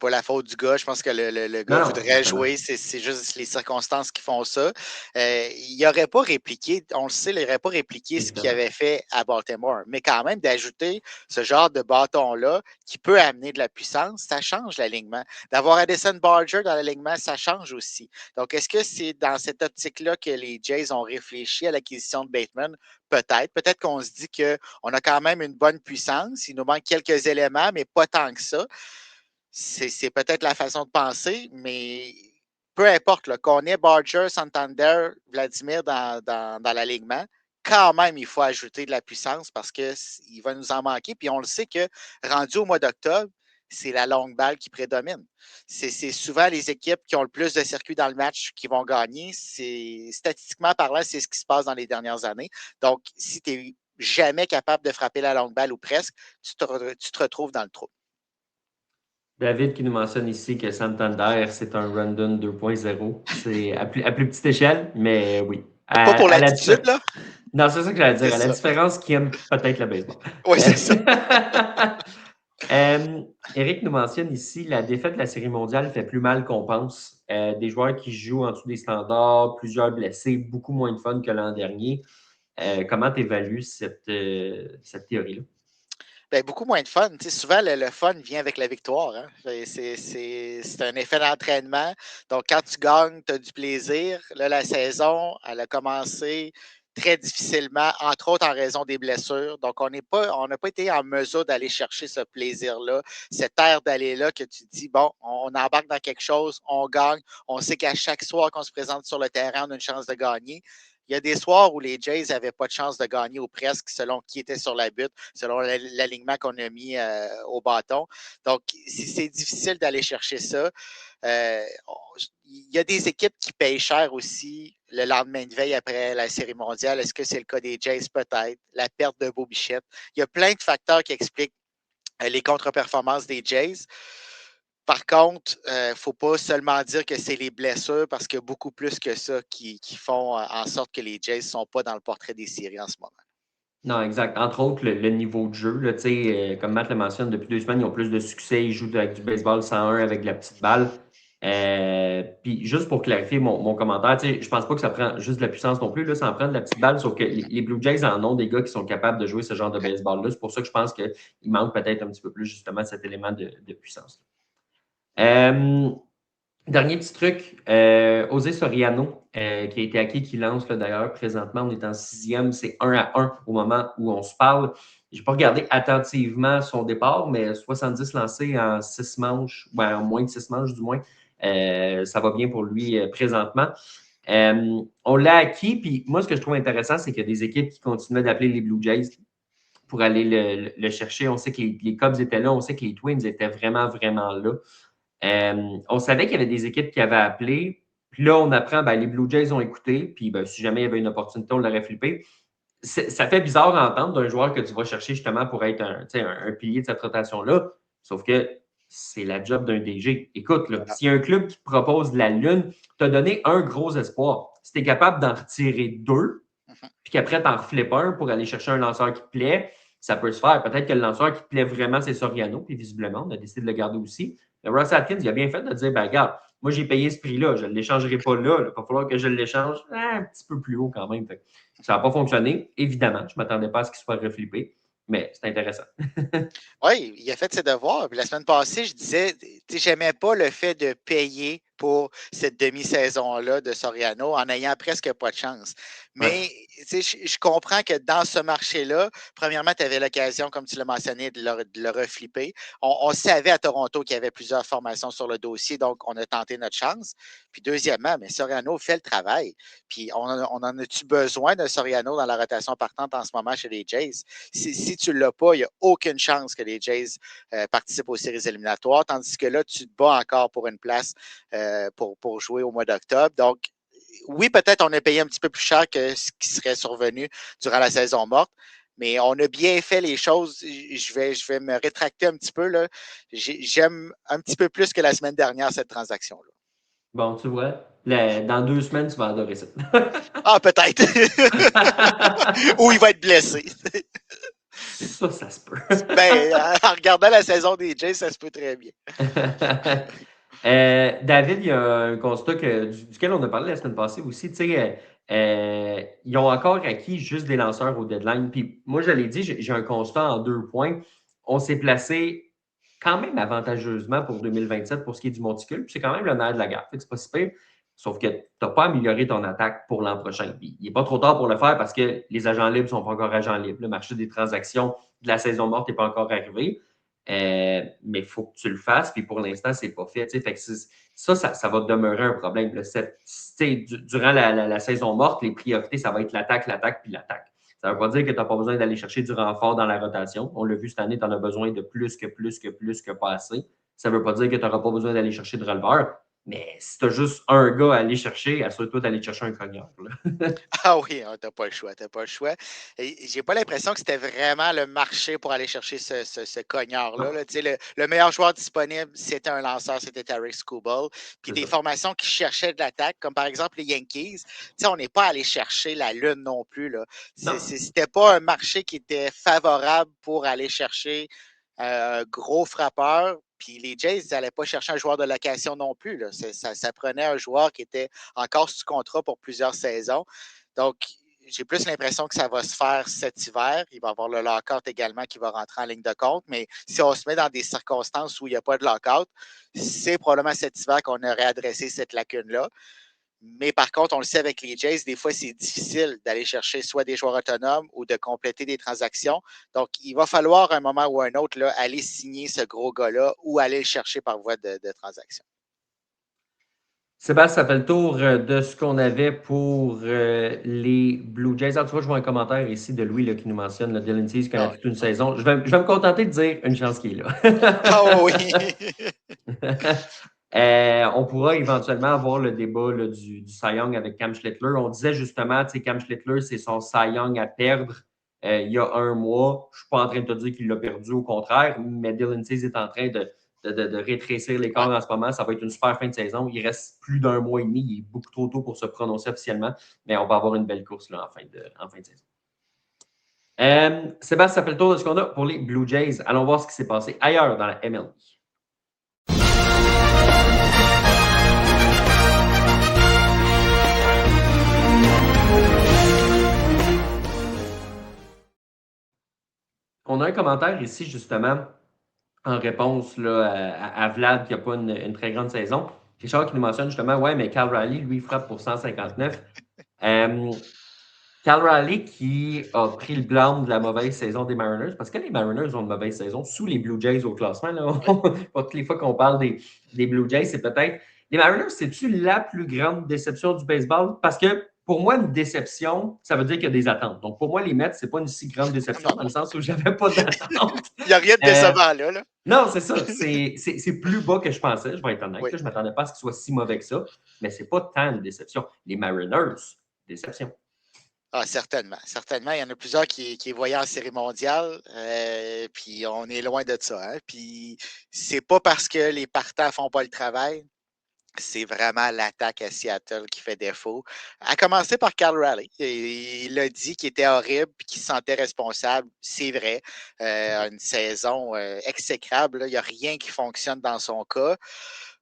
la faute du gars. Je pense que le Non, gars non, voudrait exactement. jouer. C'est juste les circonstances qui font ça. Il n'aurait pas répliqué, on le sait, il n'aurait pas répliqué ce qu'il Évidemment. avait fait à Baltimore. Mais quand même, d'ajouter ce genre de bâton-là qui peut amener de la puissance, ça change l'alignement. D'avoir Addison Barger dans l'alignement, ça change aussi. Donc, est-ce que c'est dans cette optique-là que les Jays ont réfléchi à l'acquisition de Bateman? Peut-être. Peut-être qu'on se dit qu'on a quand même une bonne puissance. Il nous manque quelques éléments, mais pas tant que ça. C'est peut-être la façon de penser, mais peu importe, là, qu'on ait Barger, Santander, Vladimir dans l'alignement, quand même, il faut ajouter de la puissance parce qu'il va nous en manquer. Puis on le sait que rendu au mois d'octobre, c'est la longue balle qui prédomine. C'est souvent les équipes qui ont le plus de circuits dans le match qui vont gagner. Statistiquement parlant, c'est ce qui se passe dans les dernières années. Donc, si tu n'es jamais capable de frapper la longue balle ou presque, tu te retrouves dans le trou. David qui nous mentionne ici que Santander, c'est un Rundon 2.0. C'est à plus petite échelle, mais oui. Pas pour À la l'attitude, là. Non, c'est ça que j'allais C'est dire. À la ça. différence qui aime peut-être le baseball. Oui, c'est ça. Eric nous mentionne ici la défaite de la Série mondiale fait plus mal qu'on pense. Des joueurs qui jouent en dessous des standards, plusieurs blessés, beaucoup moins de fun que l'an dernier. Comment tu évalues cette théorie-là? Ben, beaucoup moins de fun. Tu sais, souvent, le fun vient avec la victoire. Hein. C'est un effet d'entraînement. Donc, quand tu gagnes, tu as du plaisir. Là, la saison, elle a commencé très difficilement, entre autres en raison des blessures. Donc, on n'a pas été en mesure d'aller chercher ce plaisir-là, cette air d'aller-là que tu dis, bon, on embarque dans quelque chose, on gagne. On sait qu'à chaque soir qu'on se présente sur le terrain, on a une chance de gagner. Il y a des soirs où les Jays n'avaient pas de chance de gagner ou presque, selon qui était sur la butte, selon l'alignement qu'on a mis au bâton. Donc, c'est difficile d'aller chercher ça. Il y a des équipes qui payent cher aussi le lendemain de veille après la Série mondiale. Est-ce que c'est le cas des Jays? Peut-être. La perte de Beau Bichette. Il y a plein de facteurs qui expliquent les contre-performances des Jays. Par contre, il ne faut pas seulement dire que c'est les blessures parce qu'il y a beaucoup plus que ça qui font en sorte que les Jays ne sont pas dans le portrait des séries en ce moment. Non, exact. Entre autres, le niveau de jeu. Là, comme Matt le mentionne, depuis 2 semaines, ils ont plus de succès. Ils jouent avec du baseball 101 avec la petite balle. Puis juste pour clarifier mon commentaire, je pense pas que ça prend juste de la puissance non plus. Là, ça en prend de la petite balle, sauf que les Blue Jays en ont des gars qui sont capables de jouer ce genre de baseball-là. C'est pour ça que je pense qu'il manque peut-être un petit peu plus justement cet élément de puissance. Dernier petit truc, José Soriano, qui a été acquis, qui lance d'ailleurs présentement. On est en 6e, c'est 1-1 au moment où on se parle. Je n'ai pas regardé attentivement son départ, mais 70 lancés en 6 manches, en moins de 6 manches du moins. Ça va bien pour lui présentement. On l'a acquis, puis moi, ce que je trouve intéressant, c'est qu'il y a des équipes qui continuaient d'appeler les Blue Jays pour aller le chercher. On sait que les Cubs étaient là, on sait que les Twins étaient vraiment, vraiment là. On savait qu'il y avait des équipes qui avaient appelé. Puis là, on apprend, les Blue Jays ont écouté. Puis si jamais il y avait une opportunité, on l'aurait flippé. Ça fait bizarre d'entendre d'un joueur que tu vas chercher justement pour être un pilier de cette rotation-là. Sauf que c'est la job d'un DG. Écoute, Voilà. s'il y a un club qui te propose de la Lune, tu as donné un gros espoir. Si tu es capable d'en retirer 2, puis qu'après, tu en reflippes un pour aller chercher un lanceur qui te plaît, ça peut se faire. Peut-être que le lanceur qui te plaît vraiment, c'est Soriano, puis visiblement, on a décidé de le garder aussi. Mais Ross Atkins, il a bien fait de dire, regarde, moi, j'ai payé ce prix-là, je ne l'échangerai pas là. Il va falloir que je l'échange un petit peu plus haut quand même. Ça n'a pas fonctionné, évidemment. Je ne m'attendais pas à ce qu'il soit reflippé, mais c'est intéressant. Oui, il a fait ses devoirs. Puis la semaine passée, je disais, j'aimais pas le fait de payer pour cette demi-saison-là de Soriano en n'ayant presque pas de chance. Mais je comprends que dans ce marché-là, premièrement, tu avais l'occasion, comme tu l'as mentionné, de le reflipper. On savait à Toronto qu'il y avait plusieurs formations sur le dossier, donc on a tenté notre chance. Puis deuxièmement, mais Soriano fait le travail. Puis on en a-tu besoin de Soriano dans la rotation partante en ce moment chez les Jays? Si tu ne l'as pas, il n'y a aucune chance que les Jays participent aux séries éliminatoires, tandis que là, tu te bats encore pour une place pour jouer au mois d'octobre. Donc, oui, peut-être on a payé un petit peu plus cher que ce qui serait survenu durant la saison morte, mais on a bien fait les choses. Je vais me rétracter un petit peu. Là. J'aime un petit peu plus que la semaine dernière cette transaction-là. Bon, tu vois, dans 2 semaines, tu vas adorer ça. Ah, peut-être. Ou il va être blessé. Ça se peut. Ben, en regardant la saison des Jays, ça se peut très bien. David, il y a un constat duquel on a parlé la semaine passée aussi. Tu sais, ils ont encore acquis juste des lanceurs au deadline. Puis moi, je l'ai dit, j'ai un constat en 2 points. On s'est placé quand même avantageusement pour 2027 pour ce qui est du monticule. Puis c'est quand même le nerf de la guerre. Fait que c'est pas si pire. Sauf que tu n'as pas amélioré ton attaque pour l'an prochain. Puis il n'est pas trop tard pour le faire parce que les agents libres ne sont pas encore agents libres. Le marché des transactions de la saison morte n'est pas encore arrivé. Mais il faut que tu le fasses, puis pour l'instant, c'est pas fait. Fait que ça va demeurer un problème. Là. Durant la saison morte, les priorités, ça va être l'attaque, l'attaque, puis l'attaque. Ça ne veut pas dire que tu n'as pas besoin d'aller chercher du renfort dans la rotation. On l'a vu cette année, tu en as besoin de plus que pas assez. Ça ne veut pas dire que tu n'auras pas besoin d'aller chercher de releveur. Mais si tu as juste un gars à aller chercher, assure-toi d'aller chercher un cogneur. Ah oui, hein, t'as pas le choix, t'as pas le choix. Et j'ai pas l'impression que c'était vraiment le marché pour aller chercher ce cogneur-là. Là. Tu sais, le meilleur joueur disponible, c'était un lanceur, c'était Tarik Skubal. Puis des formations qui cherchaient de l'attaque, comme par exemple les Yankees, tu sais, on n'est pas allé chercher la lune non plus. Là. C'était pas un marché qui était favorable pour aller chercher un gros frappeur. Puis les Jays n'allaient pas chercher un joueur de location non plus. Là. Ça prenait un joueur qui était encore sous contrat pour plusieurs saisons. Donc, j'ai plus l'impression que ça va se faire cet hiver. Il va y avoir le lockout également qui va rentrer en ligne de compte. Mais si on se met dans des circonstances où il n'y a pas de lockout, c'est probablement cet hiver qu'on aurait adressé cette lacune-là. Mais par contre, on le sait avec les Jays, des fois, c'est difficile d'aller chercher soit des joueurs autonomes ou de compléter des transactions. Donc, il va falloir à un moment ou un autre là, aller signer ce gros gars-là ou aller le chercher par voie de transaction. Sébastien, ça fait le tour de ce qu'on avait pour les Blue Jays. Ah, tu vois, je vois un commentaire ici de Louis là, qui nous mentionne le Dylan Cease connaît toute une saison. Je vais me contenter de dire une chance qu'il est là. Oh oui! On pourra éventuellement avoir le débat là, du Cy Young avec Cam Schlittler. On disait justement, Cam Schlittler, c'est son Cy Young à perdre il y a un mois. Je ne suis pas en train de te dire qu'il l'a perdu, au contraire, mais Dylan Cease est en train de rétrécir l'écart en ce moment. Ça va être une super fin de saison. Il reste plus d'un mois et demi. Il est beaucoup trop tôt pour se prononcer officiellement, mais on va avoir une belle course là, en fin de saison. Sébastien, ça fait le tour de ce qu'on a pour les Blue Jays. Allons voir ce qui s'est passé ailleurs dans la MLB. On a un commentaire ici, justement, en réponse là, à Vlad qui n'a pas une très grande saison. Richard qui nous mentionne justement, ouais, mais Cal Raleigh, lui, frappe pour 159. Cal Raleigh qui a pris le blâme de la mauvaise saison des Mariners, parce que les Mariners ont une mauvaise saison sous les Blue Jays au classement. Là. Pas toutes les fois qu'on parle des Blue Jays, c'est peut-être. Les Mariners, c'est-tu la plus grande déception du baseball? Parce que pour moi, une déception, ça veut dire qu'il y a des attentes. Donc pour moi, les Mets, c'est pas une si grande déception dans le sens où j'avais pas d'attente. Il n'y a rien de décevant là. Non, c'est ça. C'est plus bas que je pensais, je vais être honnête. Oui. Je ne m'attendais pas à ce qu'il soit si mauvais que ça, mais c'est pas tant une déception. Les Mariners, déception. Ah, certainement. Certainement. Il y en a plusieurs qui voyaient en série mondiale. Puis on est loin de ça. Hein? Puis c'est pas parce que les partants font pas le travail. C'est vraiment l'attaque à Seattle qui fait défaut. À commencer par Cal Raleigh. Il a dit qu'il était horrible et qu'il se sentait responsable. C'est vrai. Une saison exécrable. Là. Il n'y a rien qui fonctionne dans son cas.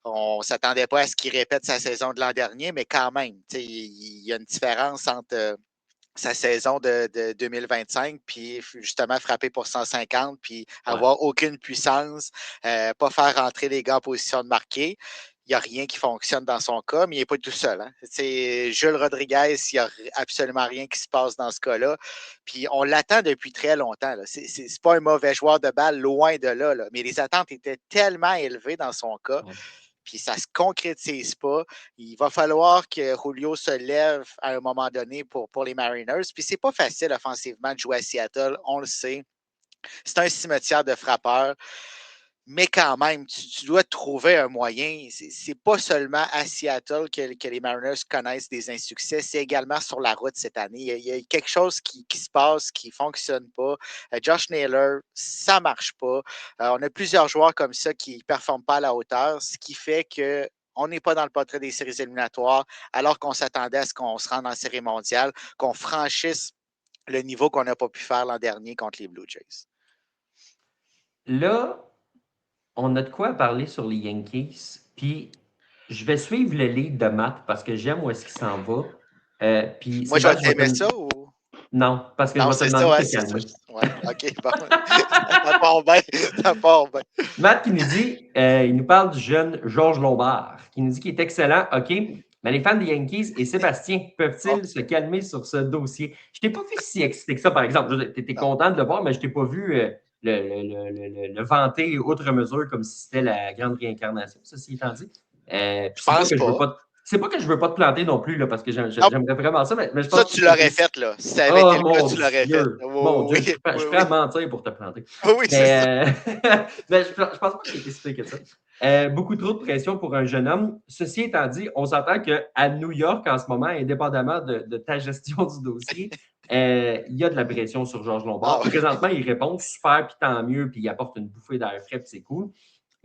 On ne s'attendait pas à ce qu'il répète sa saison de l'an dernier, mais quand même, il y a une différence entre sa saison de 2025, puis justement frapper pour 150, puis avoir aucune puissance, pas faire rentrer les gars en position de marquer. Il n'y a rien qui fonctionne dans son cas, mais il n'est pas tout seul. Hein. Jules Rodriguez, il n'y a absolument rien qui se passe dans ce cas-là. Puis on l'attend depuis très longtemps. Ce n'est pas un mauvais joueur de balle, loin de là, là. Mais les attentes étaient tellement élevées dans son cas. Ouais. Puis ça ne se concrétise pas. Il va falloir que Julio se lève à un moment donné pour les Mariners. Puis c'est pas facile offensivement de jouer à Seattle, on le sait. C'est un cimetière de frappeurs. Mais quand même, tu dois trouver un moyen. C'est pas seulement à Seattle que les Mariners connaissent des insuccès, c'est également sur la route cette année. Il y a quelque chose qui se passe, qui ne fonctionne pas. Josh Naylor, ça ne marche pas. On a plusieurs joueurs comme ça qui ne performent pas à la hauteur, ce qui fait que on n'est pas dans le portrait des séries éliminatoires, alors qu'on s'attendait à ce qu'on se rende en série mondiale, qu'on franchisse le niveau qu'on n'a pas pu faire l'an dernier contre les Blue Jays. là, on a de quoi parler sur les Yankees. Puis, je vais suivre le lead de Matt parce que j'aime où est-ce qu'il s'en va. Puis, Moi, c'est je vais Matt, je vais te... t'aimer ça ou. Non, parce que je Non, vais te c'est demander ça, de ouais, te c'est ça. calmer. Ouais, ok, bon. Ça part bien. Ça part bien. Matt qui nous dit, il nous parle du jeune Georges Lombard, qui nous dit qu'il est excellent, OK, mais les fans des Yankees et Sébastien Bon, peuvent-ils se calmer sur ce dossier? Je t'ai pas vu si excité que ça, par exemple. Tu étais non. content de le voir, mais je t'ai pas vu le vanter outre mesure comme si c'était la grande réincarnation, ceci étant dit. Je Puis c'est pas pense que je veux pas. pas... C'est pas que je veux pas te planter non plus, là, parce que Non, j'aimerais vraiment ça, mais je ça, pense tu qu'il faut l'aurais que... fait, là. Si ça avait Oh été le cas, mon tu l'aurais fait. Dieu! Mon Oui, Dieu, je oui, suis prêt oui. à mentir pour te planter. Oui, c'est ça. Mais, mais je pense pas qu'il était si pire que ça. Beaucoup trop de pression pour un jeune homme. Ceci étant dit, on s'entend qu'à New York, en ce moment, indépendamment de ta gestion du dossier, il y a de la pression sur Georges Ah, Lombard. ouais. Présentement, il répond super, puis tant mieux, puis il apporte une bouffée d'air frais, puis c'est cool.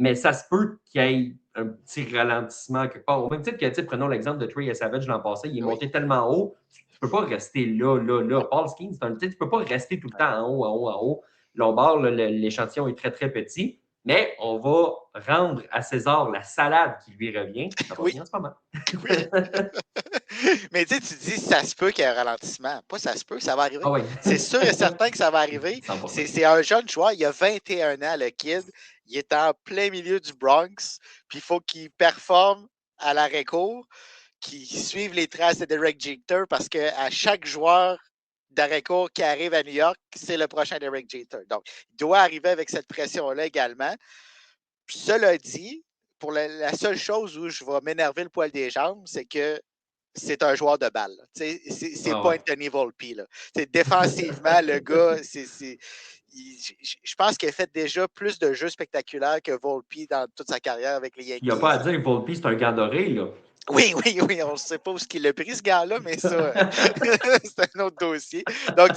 Mais ça se peut qu'il y ait un petit ralentissement quelque part. Au même titre que, tu sais, prenons l'exemple de Trey Savage l'an passé, il est Oui. monté tellement haut, tu ne peux pas rester là. Non. Paul Skeens, tu ne peux pas rester tout le temps en haut. Lombard, là, l'échantillon est très, très petit, mais on va rendre à César la salade qui lui revient. Ça va Oui, bien en ce moment. oui. Mais tu sais, tu dis, ça se peut qu'il y ait un ralentissement. Pas ça se peut, ça va arriver. Ah oui. C'est sûr et certain que ça va arriver. 100%. C'est un jeune joueur, il a 21 ans, le kid. Il est en plein milieu du Bronx. Puis il faut qu'il performe à l'arrêt-court, qu'il suive les traces de Derek Jeter parce qu'à chaque joueur d'arrêt-court qui arrive à New York, c'est le prochain Derek Jeter. Donc, il doit arriver avec cette pression-là également. Puis, cela dit, pour la seule chose où je vais m'énerver le poil des jambes, c'est que c'est un joueur de balle. C'est Ah pas ouais. Anthony Volpe. Là. Défensivement, le gars, je pense qu'il a fait déjà plus de jeux spectaculaires que Volpe dans toute sa carrière avec les Il n'y a pas à Yankees. dire, Volpe, c'est un gars doré, là. Oui, oui, oui, on ne sait pas où il a pris ce gars-là, mais ça, c'est un autre dossier. Donc,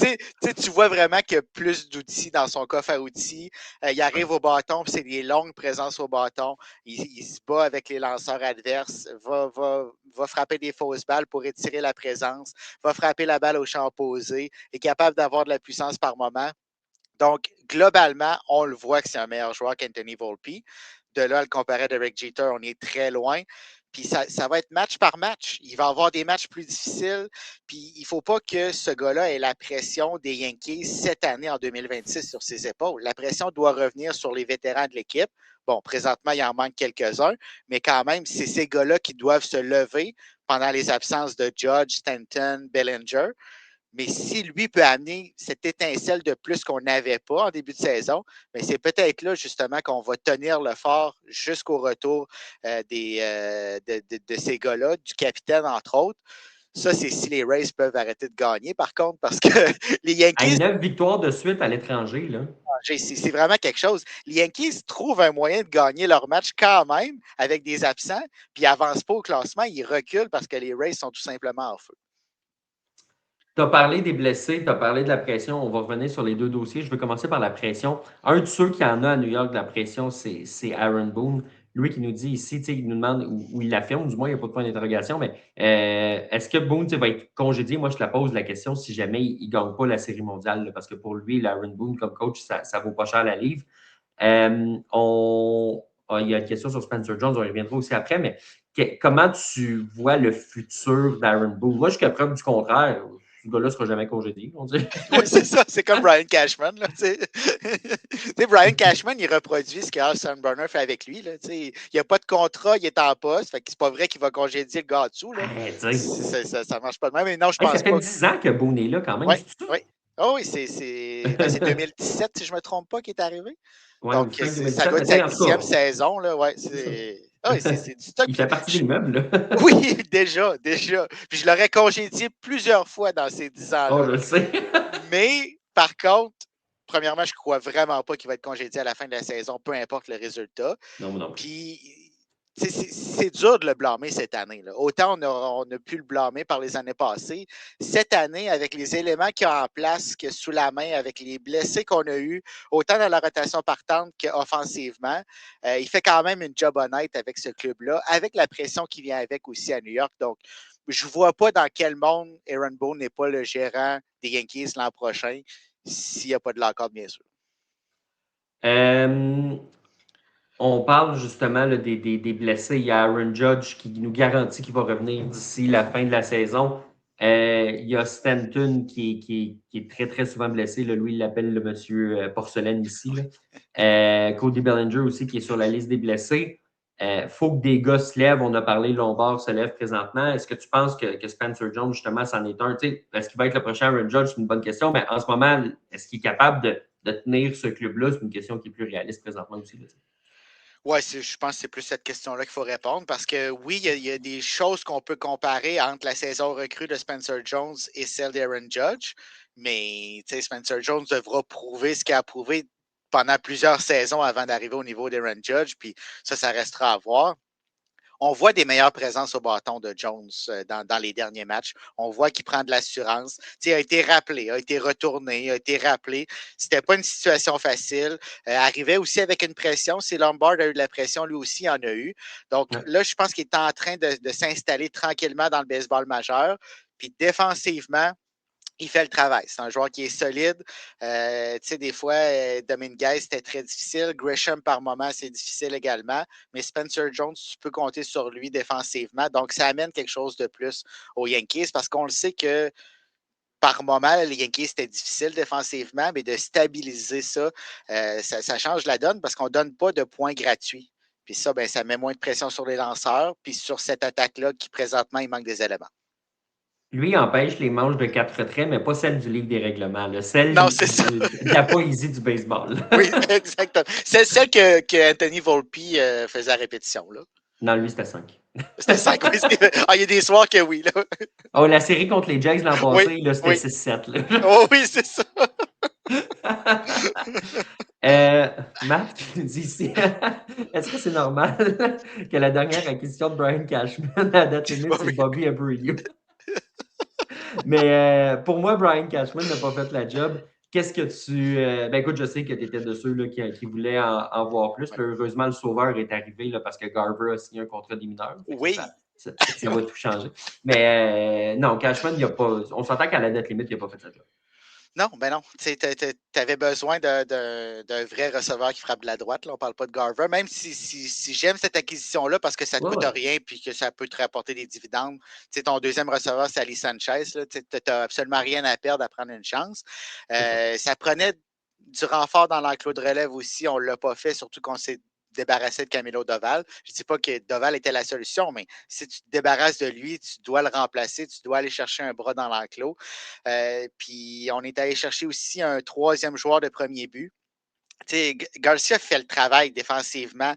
tu vois vraiment qu'il y a plus d'outils dans son coffre à outils. Il arrive au bâton, puis c'est des longues présences au bâton. Il se bat avec les lanceurs adverses, va frapper des fausses balles pour étirer la présence, va frapper la balle au champ opposé, est capable d'avoir de la puissance par moment. Donc, globalement, on le voit que c'est un meilleur joueur qu'Anthony Volpe. De là à le comparer à Derek Jeter, on est très loin. Puis ça va être match par match. Il va avoir des matchs plus difficiles. Puis il ne faut pas que ce gars-là ait la pression des Yankees cette année en 2026 sur ses épaules. La pression doit revenir sur les vétérans de l'équipe. Bon, présentement, il en manque quelques-uns, mais quand même, c'est ces gars-là qui doivent se lever pendant les absences de Judge, Stanton, Bellinger. Mais si lui peut amener cette étincelle de plus qu'on n'avait pas en début de saison, mais c'est peut-être là justement qu'on va tenir le fort jusqu'au retour de ces gars-là, du capitaine entre autres. Ça, c'est si les Rays peuvent arrêter de gagner, par contre, parce que les Yankees, 9 victoires de suite à l'étranger, là. c'est vraiment quelque chose. Les Yankees trouvent un moyen de gagner leur match quand même avec des absents, puis ils n'avancent pas au classement, ils reculent parce que les Rays sont tout simplement en feu. Tu as parlé des blessés, tu as parlé de la pression. On va revenir sur les deux dossiers. Je vais commencer par la pression. Un de ceux qui en a à New York de la pression, c'est Aaron Boone. Lui qui nous dit ici, il nous demande, ou il affirme, du moins, il n'y a pas de point d'interrogation, mais est-ce que Boone va être congédié? Moi, je te la pose la question si jamais il ne gagne pas la Série mondiale, là, parce que pour lui, Aaron Boone comme coach, ça ne vaut pas cher la livre. Il y a une question sur Spencer Jones, on y reviendra aussi après, mais comment tu vois le futur d'Aaron Boone? Moi, jusqu'à preuve du contraire, ce gars-là ne sera jamais congédié, on dirait. Oui, c'est ça. C'est comme Brian Cashman. Là, Brian Cashman, il reproduit ce que Al Steinbrenner fait avec lui. Là, il n'y a pas de contrat, il est en poste. Fait que c'est pas vrai qu'il va congédier le gars dessous. Là. Ça marche pas de même. Mais non, je Hey, pense ça fait pas. 10 ans que Boone est là quand même, Oui, c'est ça? oui. Oh, oui, c'est 2017, si je ne me trompe pas, qui est arrivé. Ouais, ou Donc, fin ça 2017, doit mais être tu sais, sa en tout 10e cas, saison. Là, ouais, c'est du stock. il fait partie des meubles, là. Oui, déjà. Puis je l'aurais congédié plusieurs fois dans ces 10 Oh, ans-là. je le sais. Mais, par contre, premièrement, je ne crois vraiment pas qu'il va être congédié à la fin de la saison, peu importe le résultat. Non, non. Puis, c'est dur de le blâmer cette année. Là. Autant on a pu le blâmer par les années passées. Cette année, avec les éléments qu'il y a en place, que sous la main, avec les blessés qu'on a eus, autant dans la rotation partante qu'offensivement, il fait quand même une job honnête avec ce club-là, avec la pression qui vient avec aussi à New York. Donc, je ne vois pas dans quel monde Aaron Boone n'est pas le gérant des Yankees l'an prochain, s'il n'y a pas de l'accord, bien sûr. On parle justement là, des blessés. Il y a Aaron Judge qui nous garantit qu'il va revenir d'ici la fin de la saison. Il y a Stanton qui est très, très souvent blessé. Là. Lui, il l'appelle le monsieur Porcelaine ici. Là. Cody Bellinger aussi qui est sur la liste des blessés. Faut que des gars se lèvent. On a parlé, Lombard se lève présentement. Est-ce que tu penses que Spencer Jones, justement, c'en est un? Est-ce qu'il va être le prochain Aaron Judge? C'est une bonne question. Mais en ce moment, est-ce qu'il est capable de tenir ce club-là? C'est une question qui est plus réaliste présentement aussi. Là. Oui, je pense que c'est plus cette question-là qu'il faut répondre parce que oui, il y a des choses qu'on peut comparer entre la saison recrue de Spencer Jones et celle d'Aaron Judge, mais Spencer Jones devra prouver ce qu'il a prouvé pendant plusieurs saisons avant d'arriver au niveau d'Aaron Judge, puis ça restera à voir. On voit des meilleures présences au bâton de Jones dans les derniers matchs. On voit qu'il prend de l'assurance. Il a été rappelé, a été retourné, a été rappelé. C'était pas une situation facile. Arrivait aussi avec une pression. Si Lombard a eu de la pression, lui aussi en a eu. Donc là, je pense qu'il est en train de s'installer tranquillement dans le baseball majeur. Puis défensivement, il fait le travail. C'est un joueur qui est solide. Des fois, Dominguez, c'était très difficile. Grisham, par moment, c'est difficile également. Mais Spencer Jones, tu peux compter sur lui défensivement. Donc, ça amène quelque chose de plus aux Yankees parce qu'on le sait que par moment, les Yankees, c'était difficile défensivement, mais de stabiliser ça, ça change la donne parce qu'on ne donne pas de points gratuits. Puis ça, ça met moins de pression sur les lanceurs. Puis sur cette attaque-là, qui présentement, il manque des éléments. Lui, il empêche les manches de 4 traits, mais pas celle du livre des règlements. Là. Celle Non, c'est ça. de la poésie du baseball. Oui, exactement. C'est celle que Anthony Volpe faisait à répétition. Là. Non, lui, c'était 5. C'était 5. Il y a des soirs que oui. Là. Oh, la série contre les Jays l'an passé, oui, là, c'était oui. 6-7. Là. Oh oui, c'est ça. Matt qui nous dit ici, est-ce que c'est normal que la dernière acquisition de Brian Cashman à date limite, c'est Bobby Abreu? Mais pour moi, Brian Cashman n'a pas fait la job. Qu'est-ce que tu. Ben écoute, je sais que tu étais de ceux là, qui voulaient en voir plus. Là, heureusement, le sauveur est arrivé là, parce que Garver a signé un contrat des mineurs. Oui. Ça va tout changer. Mais non, Cashman, il a pas. On s'entend qu'à la date limite, il n'a pas fait la job. Non, ben non. Tu avais besoin d'un vrai receveur qui frappe de la droite. Là. On ne parle pas de Garver. Même si j'aime cette acquisition-là parce que ça ne te coûte rien et que ça peut te rapporter des dividendes. Ton deuxième receveur, c'est Ali Sanchez. Tu n'as absolument rien à perdre à prendre une chance. Ça prenait du renfort dans l'enclos de relève aussi. On ne l'a pas fait, surtout qu'on s'est débarrasser de Camilo Doval. Je ne dis pas que Doval était la solution, mais si tu te débarrasses de lui, tu dois le remplacer, tu dois aller chercher un bras dans l'enclos. Puis on est allé chercher aussi un troisième joueur de premier but. Garcia fait le travail défensivement.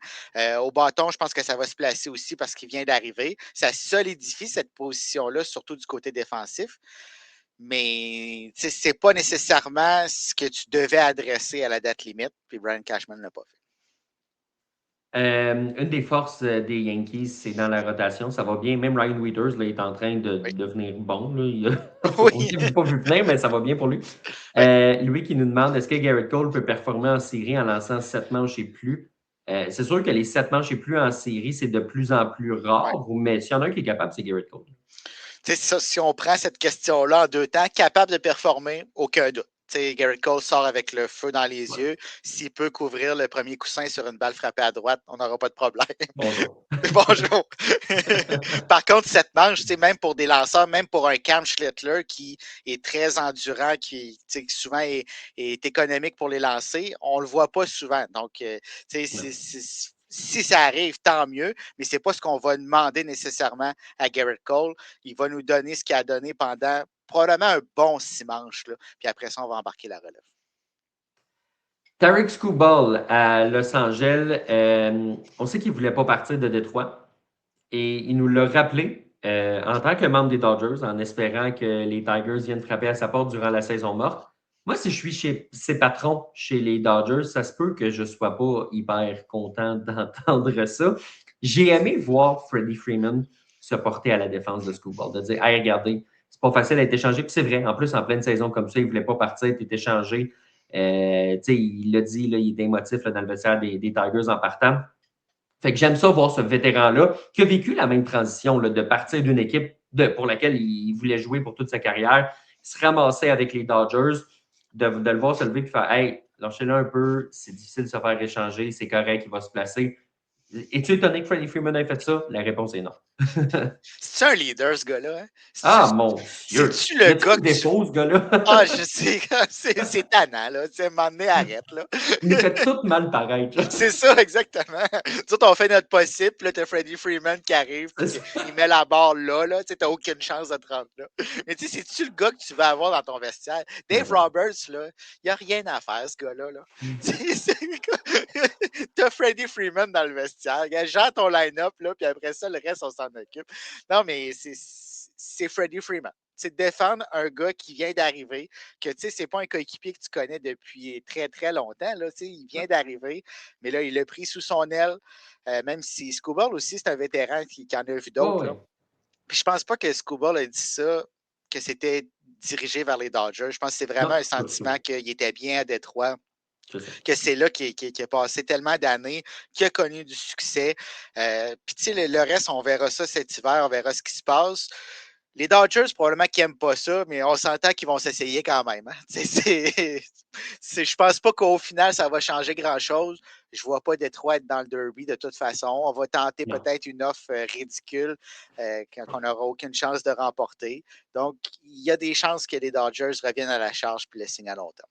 Au bâton, je pense que ça va se placer aussi parce qu'il vient d'arriver. Ça solidifie cette position-là, surtout du côté défensif. Mais ce n'est pas nécessairement ce que tu devais adresser à la date limite. Puis Brian Cashman ne l'a pas fait. Une des forces des Yankees, c'est dans la rotation. Ça va bien. Même Ryan Wheaters là, est en train de devenir bon. Là. On n'a pas vu plein, mais ça va bien pour lui. Lui qui nous demande est-ce que Garrett Cole peut performer en série en lançant 7 manches et plus. C'est sûr que les 7 manches et plus en série, c'est de plus en plus rare, mais s'il y en a un qui est capable, c'est Garrett Cole. Ça, si on prend cette question-là en 2 temps, capable de performer, aucun doute. Garrett Cole sort avec le feu dans les yeux. S'il peut couvrir le premier coussin sur une balle frappée à droite, on n'aura pas de problème. Bonjour. Bonjour. Par contre, cette manche, même pour des lanceurs, même pour un Cam Schlittler qui est très endurant, qui souvent est économique pour les lancer, on ne le voit pas souvent. Donc, si ça arrive, tant mieux, mais ce n'est pas ce qu'on va demander nécessairement à Garrett Cole. Il va nous donner ce qu'il a donné pendant probablement un bon 6 manches. Là. Puis après ça, on va embarquer la relève. Tarik Skubal à Los Angeles, on sait qu'il ne voulait pas partir de Détroit et il nous l'a rappelé en tant que membre des Dodgers, en espérant que les Tigers viennent frapper à sa porte durant la saison morte. Moi, si je suis chez ses patrons chez les Dodgers, ça se peut que je ne sois pas hyper content d'entendre ça. J'ai aimé voir Freddie Freeman se porter à la défense de Skubal, de dire « Hey, regardez, c'est pas facile d'être échangé. » Puis c'est vrai, en plus, en pleine saison comme ça, il ne voulait pas partir, tu es échangé. Il l'a dit, là, il est émotif là, dans le vestiaire des Tigers en partant. Fait que j'aime ça voir ce vétéran-là qui a vécu la même transition là, de partir d'une équipe pour laquelle il voulait jouer pour toute sa carrière, se ramasser avec les Dodgers, de le voir se lever et faire « Hey, lâchez-le un peu, c'est difficile de se faire échanger, c'est correct, il va se placer. Es-tu étonné que Freddie Freeman ait fait ça? La réponse est non. C'est un leader, ce gars-là. Hein? Ah, mon Dieu! C'est-tu Y le a-tu gars un que tu. défaut, ce gars-là? Ah, je sais, c'est tannant, là. Tu sais, à un moment donné, arrête, là. Il nous fait tout mal paraître. Là. C'est ça, exactement. Nous autres, on fait notre possible, puis là, t'as Freddie Freeman qui arrive, puis C'est ça. il met la barre là, tu sais, t'as aucune chance de te rendre là. Mais tu sais, c'est-tu le gars que tu veux avoir dans ton vestiaire? Dave Non. Roberts, là, il a rien à faire, ce gars-là, là. T'as Freddie Freeman dans le vestiaire, gars, gère ton line-up, là, puis après ça, le reste, on s'en occupe. Non, mais c'est Freddie Freeman. C'est défendre un gars qui vient d'arriver, que tu sais, c'est pas un coéquipier que tu connais depuis très, très longtemps. Là, tu sais, il vient d'arriver, mais là, il l'a pris sous son aile. Même si Scooble aussi, c'est un vétéran qui en a vu Oh, d'autres. oui. Là. Puis je pense pas que Scooble a dit ça, que c'était dirigé vers les Dodgers. Je pense que c'est vraiment Non, un sentiment qu'il était bien à Détroit, c'est ça. que c'est là qu'il a passé tellement d'années, qu'il a connu du succès. Puis tu sais, le reste, on verra ça cet hiver, on verra ce qui se passe. Les Dodgers, probablement qu'ils n'aiment pas ça, mais on s'entend qu'ils vont s'essayer quand même. Hein? Je ne pense pas qu'au final, ça va changer grand-chose. Je ne vois pas Détroit être dans le derby de toute façon. On va tenter Non. peut-être une offre ridicule qu'on n'aura aucune chance de remporter. Donc, il y a des chances que les Dodgers reviennent à la charge et le signent à long terme.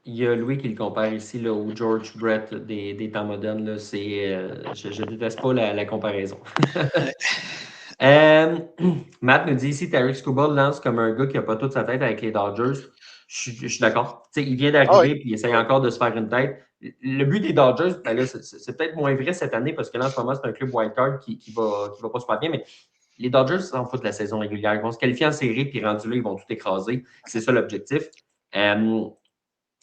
Il y a Louis qui le compare ici là, au George Brett des temps modernes. Là, je ne déteste pas la comparaison. Matt nous dit ici Tarik Skubal lance comme un gars qui n'a pas toute sa tête avec les Dodgers. Je suis d'accord. Il vient d'arriver et il essaye encore de se faire une tête. Le but des Dodgers, ben là, c'est peut-être moins vrai cette année parce que là, en ce moment, c'est un club wildcard qui va pas super bien, mais les Dodgers s'en foutent de la saison régulière. Ils vont se qualifier en série, puis rendus là, ils vont tout écraser. C'est ça l'objectif.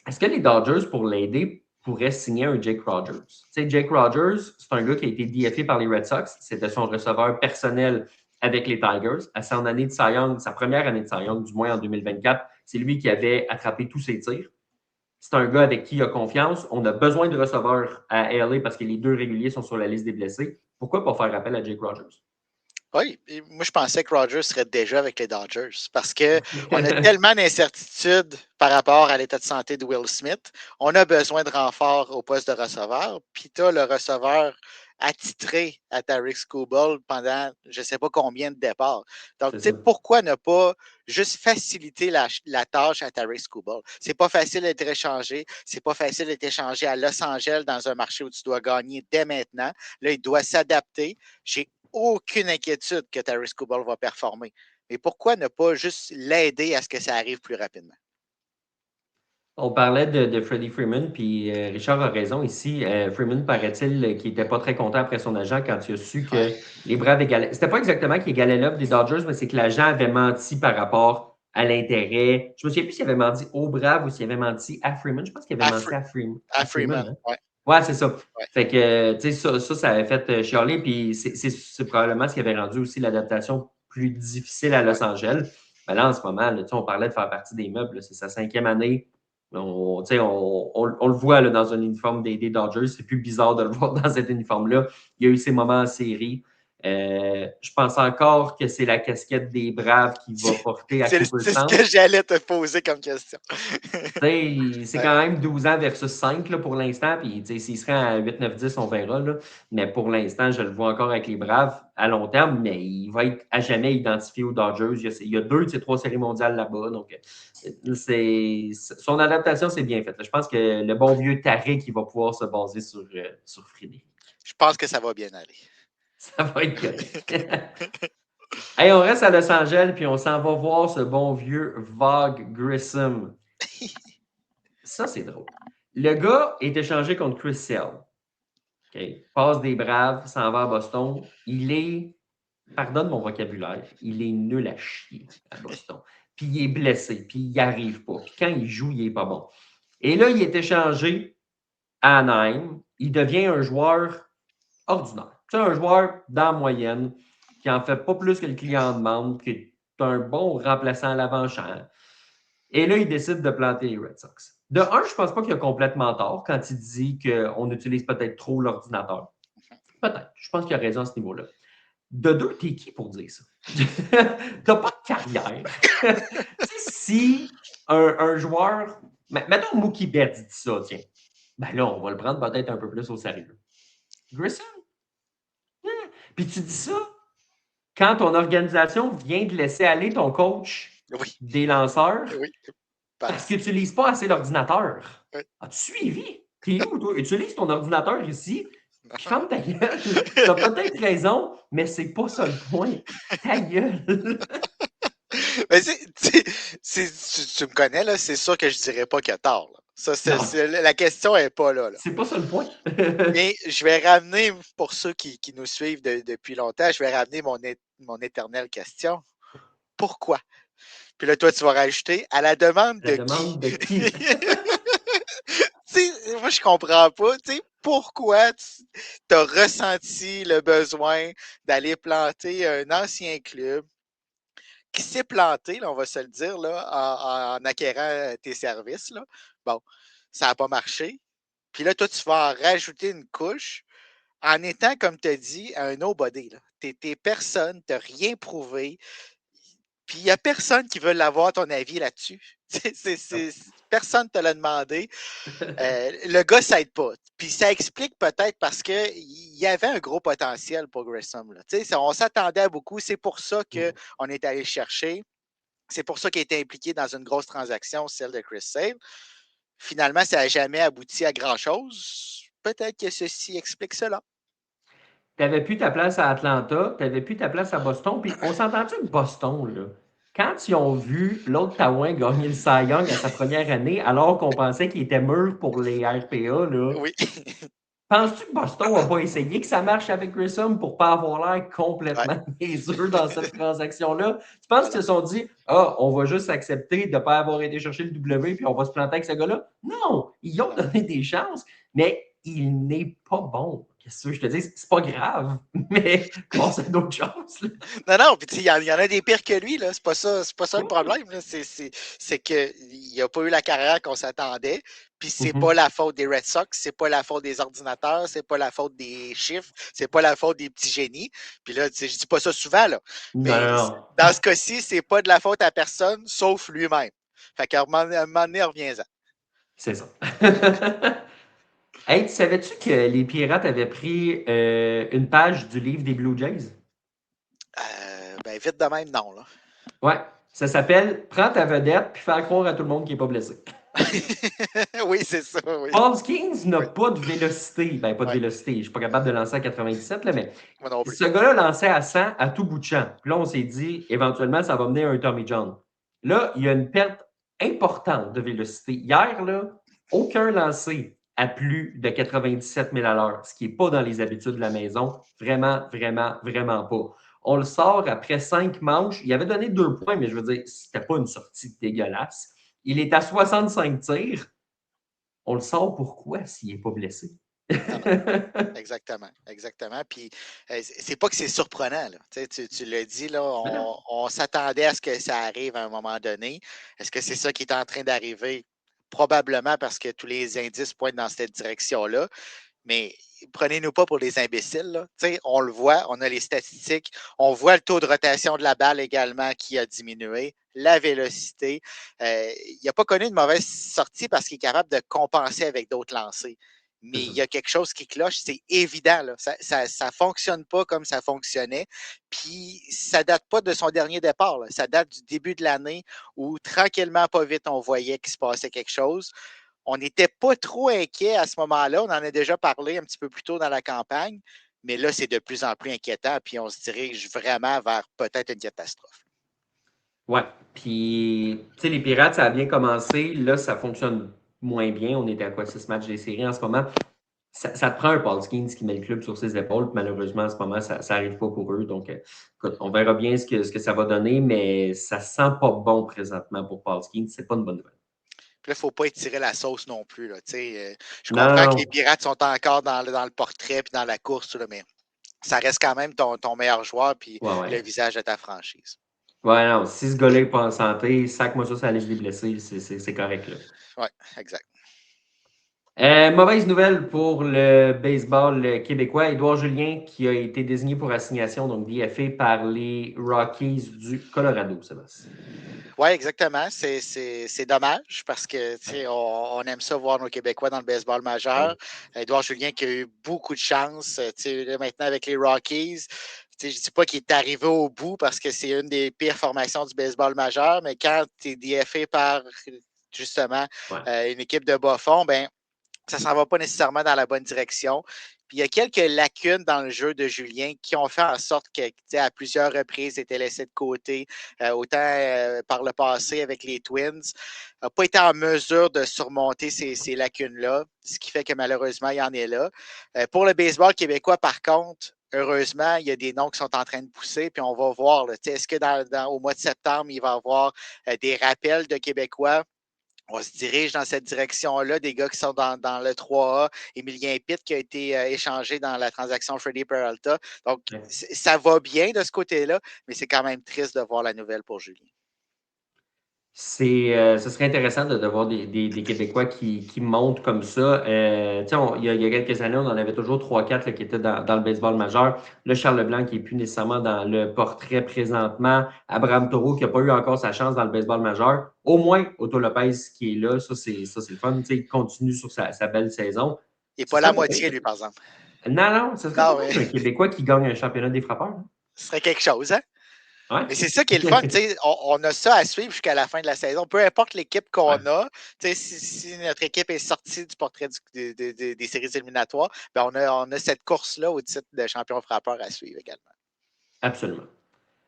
Est-ce que les Dodgers, pour l'aider, pourraient signer un Jake Rogers? Tu sais, Jake Rogers, c'est un gars qui a été DFA par les Red Sox. C'était son receveur personnel avec les Tigers. À son année de Cy Young, sa première année de Cy Young, du moins en 2024, c'est lui qui avait attrapé tous ses tirs. C'est un gars avec qui il a confiance. On a besoin de receveurs à LA parce que les deux réguliers sont sur la liste des blessés. Pourquoi pas faire appel à Jake Rogers? Oui, moi je pensais que Rogers serait déjà avec les Dodgers parce qu'on a tellement d'incertitudes par rapport à l'état de santé de Will Smith. On a besoin de renfort au poste de receveur. Puis tu as le receveur attitré à Tarik Skubal pendant je ne sais pas combien de départs. Donc, tu sais, pourquoi ne pas juste faciliter la tâche à Tarik Skubal? C'est pas facile d'être échangé. C'est pas facile d'être échangé à Los Angeles dans un marché où tu dois gagner dès maintenant. Là, il doit s'adapter. J'ai aucune inquiétude que Tarik Skubal va performer. Mais pourquoi ne pas juste l'aider à ce que ça arrive plus rapidement? On parlait de Freddie Freeman, puis Richard a raison ici. Freeman, paraît-il, qui n'était pas très content après son agent quand il a su que les Braves égalaient. C'était pas exactement qu'il égalait l'offre des Dodgers, mais c'est que l'agent avait menti par rapport à l'intérêt. Je me souviens plus s'il avait menti aux Braves ou s'il avait menti à Freeman. Je pense qu'il avait menti à Freeman. À Freeman, hein? ouais. Ouais, c'est ça. Ouais. Fait que, tu sais, ça avait fait chialer, puis c'est probablement ce qui avait rendu aussi l'adaptation plus difficile à Los Angeles. Mais là, en ce moment, là, on parlait de faire partie des meubles. C'est sa 5e année. On le voit là, dans un uniforme des Dodgers. C'est plus bizarre de le voir dans cet uniforme-là. Il y a eu ses moments en série. Je pense encore que c'est la casquette des Braves qui va porter à Cooperstown. C'est ce que j'allais te poser comme question. C'est quand même 12 ans versus 5 là, pour l'instant. Puis s'il serait à 8, 9, 10, on verra. Là. Mais pour l'instant, je le vois encore avec les Braves à long terme, mais il va être à jamais identifié aux Dodgers. Il y a 2 de ces 3 séries mondiales là-bas. Donc, son adaptation, c'est bien fait. Je pense que le bon vieux Tarik, il va pouvoir se baser sur Frédéric. Je pense que ça va bien aller. Ça va être correct. Hey, on reste à Los Angeles, puis on s'en va voir ce bon vieux Vogt Grissom. Ça, c'est drôle. Le gars est échangé contre Chris Sale. Okay. Passe des Braves, s'en va à Boston. Il est, pardonne mon vocabulaire, il est nul à chier à Boston. Puis il est blessé, puis il n'y arrive pas. Puis quand il joue, il n'est pas bon. Et là, il est échangé à Anaheim. Il devient un joueur ordinaire. C'est un joueur dans la moyenne qui n'en fait pas plus que le client demande, qui est un bon remplaçant à l'avant-champ. Et là, il décide de planter les Red Sox. De un, je ne pense pas qu'il a complètement tort quand il dit qu'on utilise peut-être trop l'ordinateur. Peut-être. Je pense qu'il a raison à ce niveau-là. De deux, t'es qui pour dire ça? T'as pas de carrière. Si un un joueur. Mettons Mookie Betts dit ça, tiens. Ben là, on va le prendre peut-être un peu plus au sérieux. Grissom? Puis tu dis ça quand ton organisation vient de laisser aller ton coach Oui, des lanceurs oui. parce qu'il n'utilise pas assez l'ordinateur. Oui. As-tu suivi? T'es où, toi? Utilise ton ordinateur ici, puis ferme ta gueule. T'as peut-être raison, mais c'est pas ça le point. Ta gueule. Mais tu me connais, là, c'est sûr que je dirais pas qu'il a tort. Là. Ça, Non. la question n'est pas là. C'est pas ça le point. Mais je vais ramener, pour ceux qui nous suivent depuis longtemps, je vais ramener mon éternelle question. Pourquoi? Puis là, toi, tu vas rajouter à la demande La de demande de qui? qui? Moi, je comprends pas. Pourquoi tu as ressenti le besoin d'aller planter un ancien club qui s'est planté, là, on va se le dire, là, en acquérant tes services. Là. Bon, ça n'a pas marché. Puis là, toi, tu vas en rajouter une couche en étant, comme tu as dit, un nobody. Tu n'es personne, tu n'as rien prouvé. Puis il n'y a personne qui veut l'avoir ton avis là-dessus. Personne ne te l'a demandé. Le gars, ça aide pas. Puis ça explique peut-être parce qu'il y avait un gros potentiel pour Grissom. Là. On s'attendait à beaucoup. C'est pour ça qu'on est allé le chercher. C'est pour ça qu'il a été impliqué dans une grosse transaction, celle de Chris Sale. Finalement, ça n'a jamais abouti à grand-chose. Peut-être que ceci explique cela. Tu n'avais plus ta place à Atlanta, tu n'avais plus ta place à Boston. Puis on s'entend-tu que Boston, là, quand ils ont vu l'Ottawa gagner le Cy Young à sa première année, alors qu'on pensait qu'il était mûr pour les RPA, là, Oui. penses-tu que Boston n'a pas essayé que ça marche avec Grissom pour ne pas avoir l'air complètement niaiseux dans cette transaction-là? Tu penses qu'ils se sont dit on va juste accepter de ne pas avoir été chercher le W puis on va se planter avec ce gars-là? Non! Ils ont donné des chances, mais il n'est pas bon. Qu'est-ce que je te dis? C'est pas grave, mais passe à d'autres choses. Là. Non, puis il y en a des pires que lui, là. C'est pas ça le problème. Là. C'est qu'il n'a pas eu la carrière qu'on s'attendait. Puis c'est pas la faute des Red Sox, c'est pas la faute des ordinateurs, c'est pas la faute des chiffres, c'est pas la faute des petits génies. Puis là, je dis pas ça souvent, là. Mais Non. dans ce cas-ci, c'est pas de la faute à personne, sauf lui-même. Fait qu'à un moment donné, reviens-en. C'est ça. Hey, savais-tu que les Pirates avaient pris une page du livre des Blue Jays? Ben vite de même, non, là. Ouais, ça s'appelle Prends ta vedette puis faire croire à tout le monde qu'il n'est pas blessé. Oui, c'est ça, oui. Paul Skeens n'a pas de vélocité. Ben, pas de vélocité. Je ne suis pas capable de lancer à 97, là, mais Moi non plus. ce gars-là lançait à 100 à tout bout de champ. Puis là, on s'est dit, éventuellement, ça va mener à un Tommy John. Là, il y a une perte importante de vélocité. Hier, là, aucun lancé à plus de 97 000 à l'heure, ce qui n'est pas dans les habitudes de la maison. Vraiment, vraiment, vraiment pas. On le sort après 5 manches. Il avait donné 2 points, mais je veux dire, c'était pas une sortie dégueulasse. Il est à 65 tirs. On le sort pourquoi s'il n'est pas blessé? Non. Exactement. Puis, c'est pas que c'est surprenant. Là. Tu l'as dit, là, on s'attendait à ce que ça arrive à un moment donné. Est-ce que c'est ça qui est en train d'arriver? Probablement parce que tous les indices pointent dans cette direction-là. Mais prenez-nous pas pour des imbéciles. Là. On le voit, on a les statistiques, on voit le taux de rotation de la balle également qui a diminué, la vélocité. Il n'a pas connu une mauvaise sortie parce qu'il est capable de compenser avec d'autres lancers. Mais il y a quelque chose qui cloche, c'est évident. Là. Ça ne fonctionne pas comme ça fonctionnait. Puis ça ne date pas de son dernier départ. Là. Ça date du début de l'année où tranquillement, pas vite, on voyait qu'il se passait quelque chose. On n'était pas trop inquiet à ce moment-là. On en a déjà parlé un petit peu plus tôt dans la campagne, mais là, c'est de plus en plus inquiétant, puis on se dirige vraiment vers peut-être une catastrophe. Ouais. Puis, tu sais, les Pirates, ça a bien commencé. Là, ça fonctionne moins bien. On est à quoi, 6 matchs des séries en ce moment. Ça te prend un Paul Skeens qui met le club sur ses épaules. Puis malheureusement, en ce moment, ça n'arrive pas pour eux. Donc, écoute, on verra bien ce que ça va donner, mais ça sent pas bon présentement pour Paul Skeens. C'est pas une bonne nouvelle. Puis là, il ne faut pas étirer la sauce non plus. Là, je comprends que les Pirates sont encore dans le portrait et dans la course, là, mais ça reste quand même ton meilleur joueur puis le visage de ta franchise. Ouais, non, si ce gars-là n'est pas en santé, sac-moi ça, ça liste des blessés, c'est correct. Là. Oui, exact. Mauvaise nouvelle pour le baseball québécois. Édouard Julien qui a été désigné pour assignation, donc DFA, par les Rockies du Colorado, Sébastien. Oui, exactement. C'est dommage parce que on aime ça voir nos Québécois dans le baseball majeur. Édouard Julien qui a eu beaucoup de chance. Là, maintenant avec les Rockies, je ne dis pas qu'il est arrivé au bout parce que c'est une des pires formations du baseball majeur, mais quand tu es DFA par justement Ouais. une équipe de bas fond, ben, ça ne s'en va pas nécessairement dans la bonne direction. Puis il y a quelques lacunes dans le jeu de Julien qui ont fait en sorte que, à plusieurs reprises, il était laissé de côté, autant par le passé avec les Twins. N'a pas été en mesure de surmonter ces lacunes-là, ce qui fait que malheureusement, il y en est là. Pour le baseball québécois, par contre, heureusement, il y a des noms qui sont en train de pousser, puis on va voir. Est-ce que au mois de septembre, il va y avoir des rappels de Québécois? On se dirige dans cette direction-là, des gars qui sont dans le 3A. Emilien Pitt qui a été échangé dans la transaction Freddy Peralta. Donc, Ouais. ça va bien de ce côté-là, mais c'est quand même triste de voir la nouvelle pour Julien. Ce serait intéressant de voir des Québécois qui montent comme ça. Il y a quelques années, on en avait toujours 3-4 qui étaient dans le baseball majeur. Là, Charles Leblanc qui n'est plus nécessairement dans le portrait présentement. Abraham Taureau qui n'a pas eu encore sa chance dans le baseball majeur. Au moins, Otto Lopez qui est là, ça c'est le fun. Il continue sur sa belle saison. Il n'est Ce pas serait la pas moitié, pire. lui, par exemple. Non, ce serait pas Non, pire mais un Québécois qui gagne un championnat des frappeurs. ce serait quelque chose, hein? Ouais. Mais c'est ça qui est le fun. On a ça à suivre jusqu'à la fin de la saison. Peu importe l'équipe qu'on Ouais. a, si notre équipe est sortie du portrait des séries éliminatoires, ben on a cette course-là au titre de champion frappeur à suivre également. Absolument.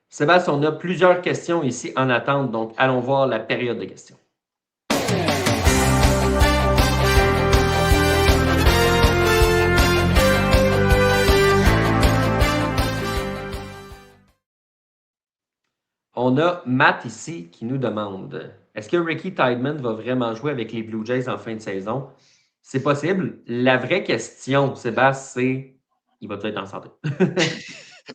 Sébastien, on a plusieurs questions ici en attente, donc allons voir la période de questions. On a Matt ici qui nous demande est-ce que Ricky Tideman va vraiment jouer avec les Blue Jays en fin de saison? C'est possible. La vraie question, Sébastien, c'est il va-tu être en santé?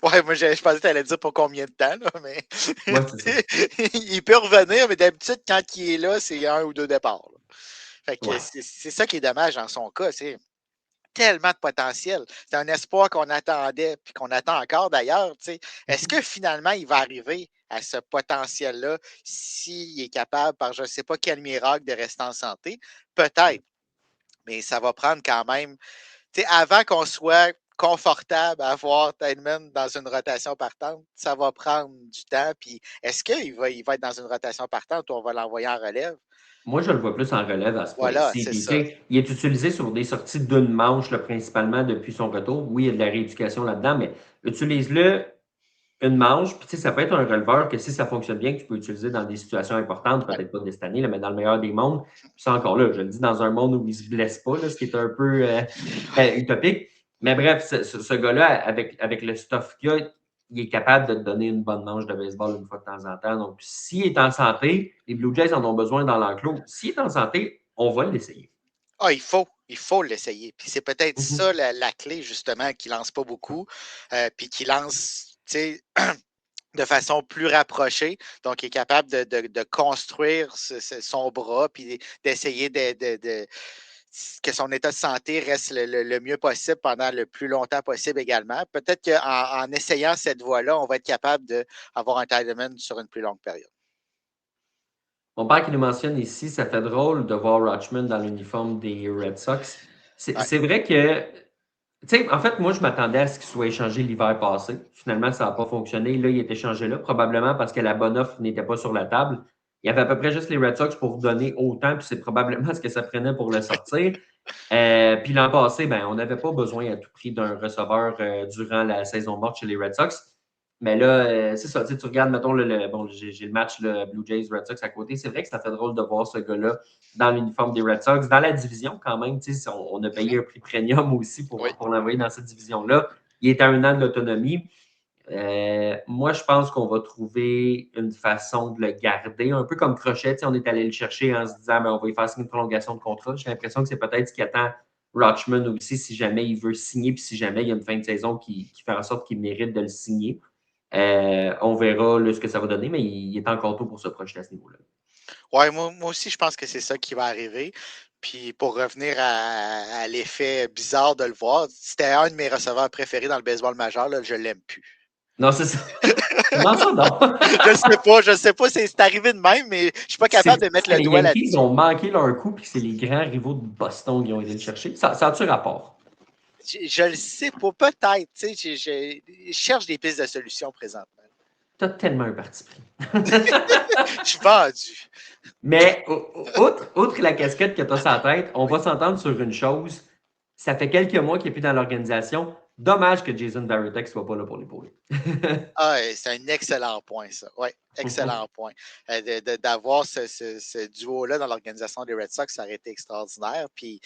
Ouais, moi, je pensais que tu allais dire pour combien de temps, là, mais Ouais, c'est ça. il peut revenir, mais d'habitude, quand il est là, c'est 1 ou 2 départs. Là. Fait que Ouais. c'est ça qui est dommage dans son cas. C'est tellement de potentiel. C'est un espoir qu'on attendait, puis qu'on attend encore d'ailleurs. Est-ce que finalement, il va arriver à ce potentiel-là s'il est capable, par je ne sais pas quel miracle, de rester en santé? Peut-être, mais ça va prendre quand même avant qu'on soit confortable à voir Tideman dans une rotation partante, ça va prendre du temps. Puis est-ce qu'il va être dans une rotation partante ou on va l'envoyer en relève? Moi, je le vois plus en relève à ce Voilà, point-ci. c'est Puis, tu ça. sais, il est utilisé sur des sorties d'une manche, là, principalement depuis son retour. Oui, il y a de la rééducation là-dedans, mais utilise-le une manche. Puis, tu sais, ça peut être un releveur que si ça fonctionne bien, que tu peux utiliser dans des situations importantes, Ouais. peut-être pas de cette année, là, mais dans le meilleur des mondes. Puis, ça encore là, je le dis dans un monde où il ne se blesse pas, là, ce qui est un peu utopique. Mais bref, ce gars-là, avec le stuff qu'il a, il est capable de te donner une bonne manche de baseball une fois de temps en temps. Donc, s'il est en santé, les Blue Jays en ont besoin dans l'enclos. S'il est en santé, on va l'essayer. Ah, il faut l'essayer. Puis c'est peut-être Mhm. ça la clé, justement, qui lance pas beaucoup, puis qui lance, de façon plus rapprochée. Donc, il est capable de construire son bras, puis d'essayer que son état de santé reste le mieux possible pendant le plus longtemps possible également. Peut-être qu'en essayant cette voie-là, on va être capable d'avoir un Tiedemann sur une plus longue période. Mon père qui nous mentionne ici, ça fait drôle de voir Rutschman dans l'uniforme des Red Sox. Ouais, C'est vrai que, tu sais, en fait, moi, je m'attendais à ce qu'il soit échangé l'hiver passé. Finalement, ça n'a pas fonctionné. Là, il est échangé là, probablement parce que la bonne offre n'était pas sur la table. Il y avait à peu près juste les Red Sox pour donner autant, puis c'est probablement ce que ça prenait pour le sortir. Puis l'an passé, ben, on n'avait pas besoin à tout prix d'un receveur durant la saison morte chez les Red Sox. Mais là, c'est ça. Tu regardes, mettons, bon, j'ai le match Blue Jays Red Sox à côté. C'est vrai que ça fait drôle de voir ce gars-là dans l'uniforme des Red Sox, dans la division quand même. On a payé un prix premium aussi oui, pour l'envoyer dans cette division-là. Il est à 1 an de l'autonomie. Moi, je pense qu'on va trouver une façon de le garder, un peu comme Crochet. On est allé le chercher en se disant ben, on va y faire signer une prolongation de contrat. J'ai l'impression que c'est peut-être ce qui attend Rutschman aussi, si jamais il veut signer, puis si jamais il y a une fin de saison qui fait en sorte qu'il mérite de le signer. On verra là, ce que ça va donner, mais il est encore tôt pour se projeter à ce niveau-là. ouais, moi aussi, je pense que c'est ça qui va arriver. Puis pour revenir à l'effet bizarre de le voir, c'était un de mes receveurs préférés dans le baseball majeur, là, je ne l'aime plus. Non, c'est ça. Non, ça, non. Je sais pas, c'est arrivé de même, mais je suis pas C'est capable de mettre le les doigt Yankees là-dessus. ont manqué leur coup, puis c'est les grands rivaux de Boston qui ont été le chercher. Ça a-tu rapport? Je le sais pas, peut-être. Tu sais, je cherche des pistes de solutions présentement. T'as tellement un parti pris. Je suis vendu. Mais outre la casquette que tu as sur la tête, on va s'entendre sur une chose. Ça fait quelques mois qu'il n'est plus dans l'organisation. Dommage que Jason Varitek ne soit pas là pour l'épauler. Ah, c'est un excellent point, ça. Oui, excellent point. D'avoir ce duo-là dans l'organisation des Red Sox, ça aurait été extraordinaire. Puis,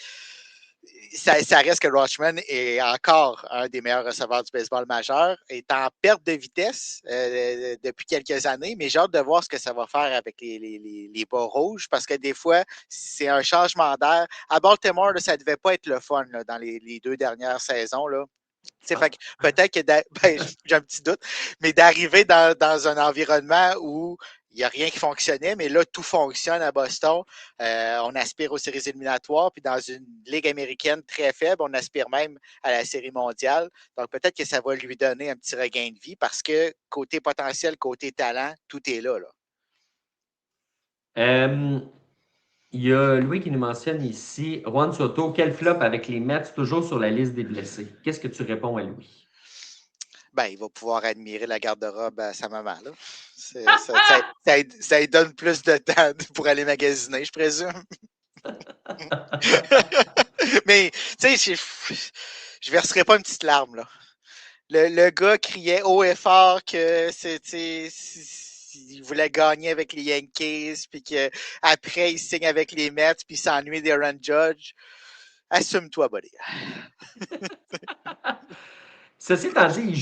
ça reste que Rochman est encore un des meilleurs receveurs du baseball majeur, est en perte de vitesse depuis quelques années, mais j'ai hâte de voir ce que ça va faire avec les bas rouges, parce que des fois, c'est un changement d'air. À Baltimore, là, ça ne devait pas être le fun là, dans les 2 dernières saisons. Là. Fait que peut-être que ben, j'ai un petit doute, mais d'arriver dans un environnement où il n'y a rien qui fonctionnait, mais là, tout fonctionne à Boston. On aspire aux séries éliminatoires, puis dans une ligue américaine très faible, on aspire même à la série mondiale. Donc peut-être que ça va lui donner un petit regain de vie parce que côté potentiel, côté talent, tout est là. Il y a Louis qui nous mentionne ici, Juan Soto, quel flop avec les Mets, toujours sur la liste des blessés. Qu'est-ce que tu réponds à Louis? Ben, il va pouvoir admirer la garde-robe à sa maman. Là. Ça lui donne plus de temps pour aller magasiner, je présume. Mais, tu sais, je verserai pas une petite larme, là. Le gars criait haut et fort que c'était. Il voulait gagner avec les Yankees, puis qu'après, il signe avec les Mets, puis il s'ennuie d'Aaron Judge. Assume-toi, buddy. Ceci étant dit,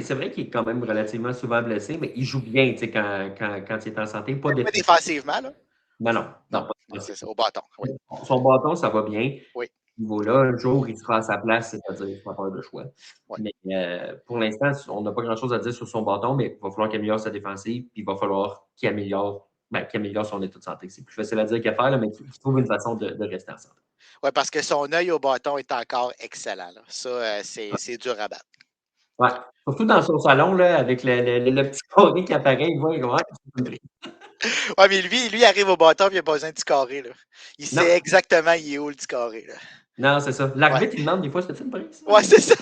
c'est vrai qu'il est quand même relativement souvent blessé, mais il joue bien quand il est en santé, pas Pas défensif. défensivement, là. Non, Non, pas non, c'est défensif. ça, au bâton. Oui. Son bâton, ça va bien. Oui. Niveau-là, un jour, il sera à sa place, c'est-à-dire qu'il n'a pas de choix. Oui. Mais pour l'instant, on n'a pas grand-chose à dire sur son bâton, mais il va falloir qu'il améliore sa défensive, puis il va falloir qu'il améliore son état de santé. C'est plus facile à dire qu'à faire, là, mais qu'il trouve une façon de rester en santé. Oui, parce que son œil au bâton est encore excellent. Là. Ça, c'est dur à battre. Ouais. Surtout dans son salon, là, avec le petit carré qui apparaît, il voit, ouais, c'est une prise. Oui, mais lui, il arrive au bâton, puis il n'a pas besoin de petit carré. Là. Il Non, sait exactement il est où le petit carré. Là. non, c'est ça. Ouais, L'arbitre, il demande des fois, c'est une prise? ouais c'est ça.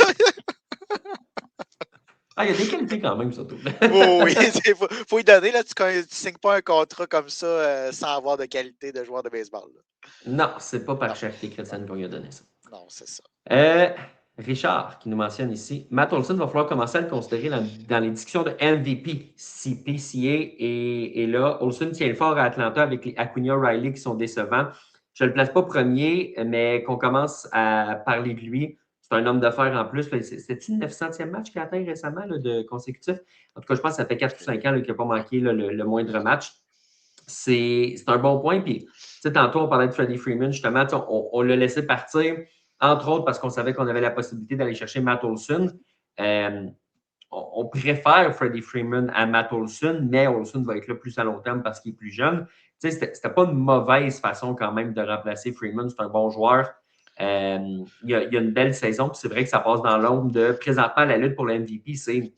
Ah, il y a des qualités quand même, surtout. Oui, il faut lui donner. Là, tu ne signes pas un contrat comme ça sans avoir de qualité de joueur de baseball. Là. Non, c'est pas par Non, charité chrétienne qu'on lui a donné ça. non, c'est ça. Richard qui nous mentionne ici, Matt Olson va falloir commencer à le considérer dans les discussions de MVP. Si PCA est là, Olson tient le fort à Atlanta avec les Acuna Riley qui sont décevants. Je ne le place pas premier, mais qu'on commence à parler de lui. C'est un homme d'affaires en plus. C'est-tu le 900e match qu'il a atteint récemment là, de consécutif? En tout cas, je pense que ça fait 4 ou 5 ans qu'il n'a pas manqué là, le moindre match. C'est un bon point. Puis, tantôt, on parlait de Freddie Freeman, justement, on l'a laissé partir, entre autres parce qu'on savait qu'on avait la possibilité d'aller chercher Matt Olson. On préfère Freddie Freeman à Matt Olson, mais Olson va être là plus à long terme parce qu'il est plus jeune. C'était pas une mauvaise façon quand même de remplacer Freeman. C'est un bon joueur. Il y a une belle saison, puis c'est vrai que ça passe dans l'ombre de présentement la lutte pour le MVP, c'est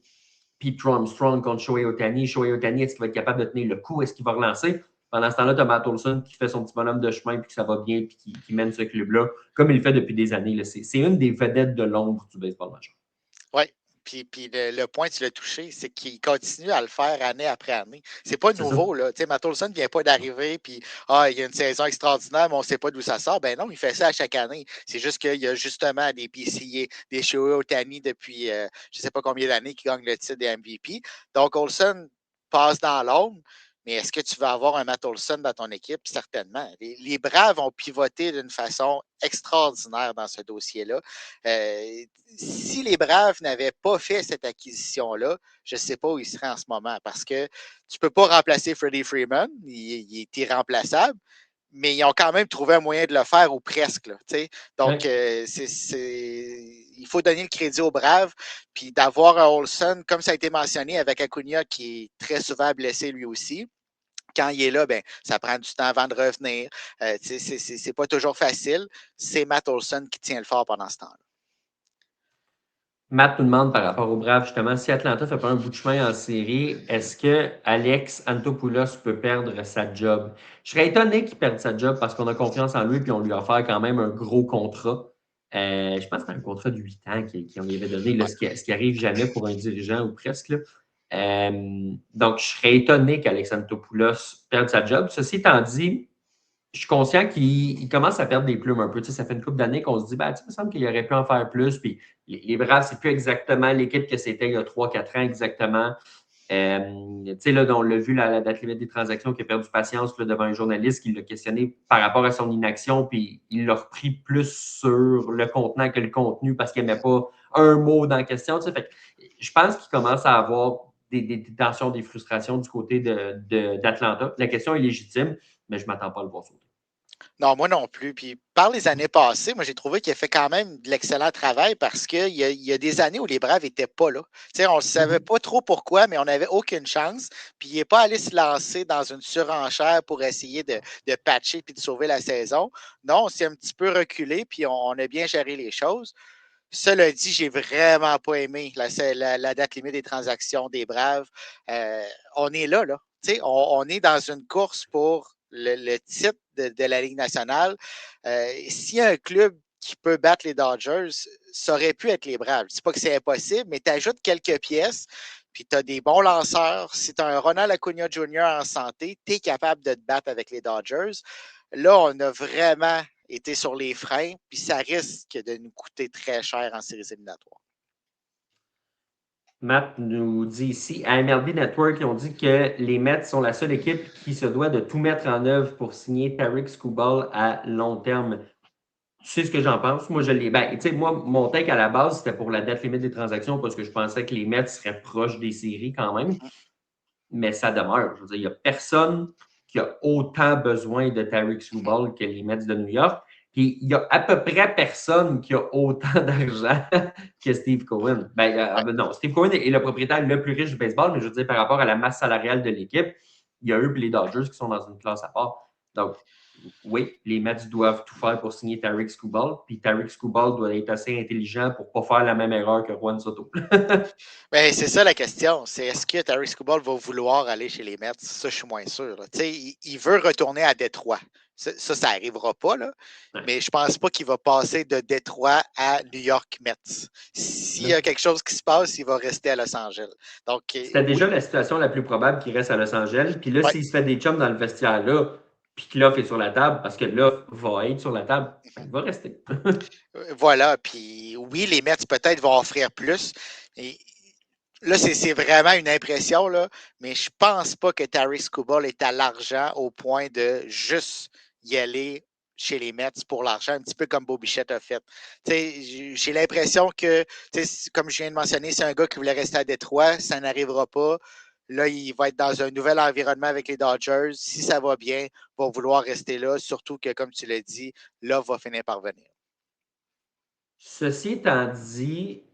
Pete Armstrong contre Shohei Ohtani. Shohei Ohtani, est-ce qu'il va être capable de tenir le coup? Est-ce qu'il va relancer? Pendant ce temps-là, tu as Matt Olson qui fait son petit bonhomme de chemin puis que ça va bien puis qui mène ce club-là comme il le fait depuis des années. C'est une des vedettes de l'ombre du baseball majeur. Oui. Puis le point, tu l'as touché, c'est qu'il continue à le faire année après année. C'est pas nouveau, là. Tu sais, Matt Olson ne vient pas d'arriver, puis il y a une saison extraordinaire, mais on ne sait pas d'où ça sort. Ben non, il fait ça à chaque année. C'est juste qu'il y a justement des PCA, des Shohei Ohtani depuis je ne sais pas combien d'années qui gagnent le titre des MVP. Donc, Olson passe dans l'ombre. Mais est-ce que tu vas avoir un Matt Olson dans ton équipe? Certainement. Les Braves ont pivoté d'une façon extraordinaire dans ce dossier-là. Si les Braves n'avaient pas fait cette acquisition-là, je ne sais pas où ils seraient en ce moment parce que tu ne peux pas remplacer Freddie Freeman. Il est irremplaçable. Mais ils ont quand même trouvé un moyen de le faire ou presque. Là, donc, il faut donner le crédit aux Braves. Puis d'avoir un Olson, comme ça a été mentionné, avec Acuna qui est très souvent blessé lui aussi. Quand il est là, ben, ça prend du temps avant de revenir. C'est pas toujours facile. C'est Matt Olson qui tient le fort pendant ce temps-là. Matt nous demande par rapport aux Braves, justement, si Atlanta fait pas un bout de chemin en série, est-ce que Alex Antopoulos peut perdre sa job? Je serais étonné qu'il perde sa job parce qu'on a confiance en lui et on lui a offert quand même un gros contrat. Je pense que c'est un contrat de 8 ans qu'on lui avait donné, là, Ouais. ce qui arrive jamais pour un dirigeant ou presque. Là. Donc, je serais étonné qu'Alex Antopoulos perde sa job. Ceci étant dit, je suis conscient qu'il commence à perdre des plumes un peu. Tu sais, ça fait une couple d'années qu'on se dit, ben, tu sais, il me semble qu'il aurait pu en faire plus. Puis les Braves, c'est plus exactement l'équipe que c'était il y a 3-4 ans exactement. Tu sais, là, on l'a vu, la date limite des transactions, qui a perdu patience là, devant un journaliste qui l'a questionné par rapport à son inaction, puis il l'a repris plus sur le contenant que le contenu parce qu'il n'aimait pas un mot dans la question. Tu sais. Fait que je pense qu'il commence à avoir des tensions, des frustrations du côté d'Atlanta. La question est légitime, mais je ne m'attends pas à le voir sauter. Non, moi non plus. Puis par les années passées, moi j'ai trouvé qu'il a fait quand même de l'excellent travail parce qu'il y a des années où les Braves n'étaient pas là. Tu sais, on ne savait pas trop pourquoi, mais on n'avait aucune chance. Puis il n'est pas allé se lancer dans une surenchère pour essayer de patcher puis de sauver la saison. Non, on s'est un petit peu reculé, puis on a bien géré les choses. Cela dit, j'ai vraiment pas aimé la date limite des transactions des Braves. On est là, là. Tu sais, on est dans une course pour le titre de la Ligue nationale. S'il y a un club qui peut battre les Dodgers, ça aurait pu être les Braves. Je ne dis pas que c'est impossible, mais tu ajoutes quelques pièces, puis tu as des bons lanceurs. Si tu as un Ronald Acuna Jr. en santé, tu es capable de te battre avec les Dodgers. Là, on a vraiment été sur les freins, puis ça risque de nous coûter très cher en séries éliminatoires. Matt nous dit ici, à MLB Network, ils ont dit que les Mets sont la seule équipe qui se doit de tout mettre en œuvre pour signer Tarik Skubal à long terme. Tu sais ce que j'en pense? Moi, je l'ai. Ben, tu sais, moi, mon take à la base, c'était pour la date limite des transactions parce que je pensais que les Mets seraient proches des séries quand même. Mais ça demeure. Je veux dire, il n'y a personne qui a autant besoin de Tarik Skubal que les Mets de New York. Puis il y a à peu près personne qui a autant d'argent que Steve Cohen. Non, Steve Cohen est le propriétaire le plus riche du baseball, mais je veux dire, par rapport à la masse salariale de l'équipe, il y a eux et les Dodgers qui sont dans une classe à part. Donc, oui, les Mets doivent tout faire pour signer Tarik Skubal, puis Tarik Skubal doit être assez intelligent pour ne pas faire la même erreur que Juan Soto. Ben, c'est ça la question. C'est est-ce que Tarik Skubal va vouloir aller chez les Mets? Ça, je suis moins sûr. Il veut retourner à Détroit. Ça n'arrivera pas, là. Ouais. Mais je ne pense pas qu'il va passer de Détroit à New York Mets. S'il y a quelque chose qui se passe, il va rester à Los Angeles. Donc, c'était déjà la situation la plus probable qu'il reste à Los Angeles. Puis là, s'il se fait des chums dans le vestiaire là, puis que l'offre est sur la table, parce que l'offre va être sur la table, il va rester. Voilà. Puis oui, les Mets peut-être vont offrir plus. Et là, c'est vraiment une impression, là, mais je pense pas que Tarik Skubal est à l'argent au point de juste y aller chez les Mets pour l'argent, un petit peu comme Bo Bichette a fait. J'ai l'impression que, comme je viens de mentionner, c'est un gars qui voulait rester à Détroit, ça n'arrivera pas. Là, il va être dans un nouvel environnement avec les Dodgers. Si ça va bien, il va vouloir rester là, surtout que, comme tu l'as dit, là, va finir par venir. Ceci étant dit,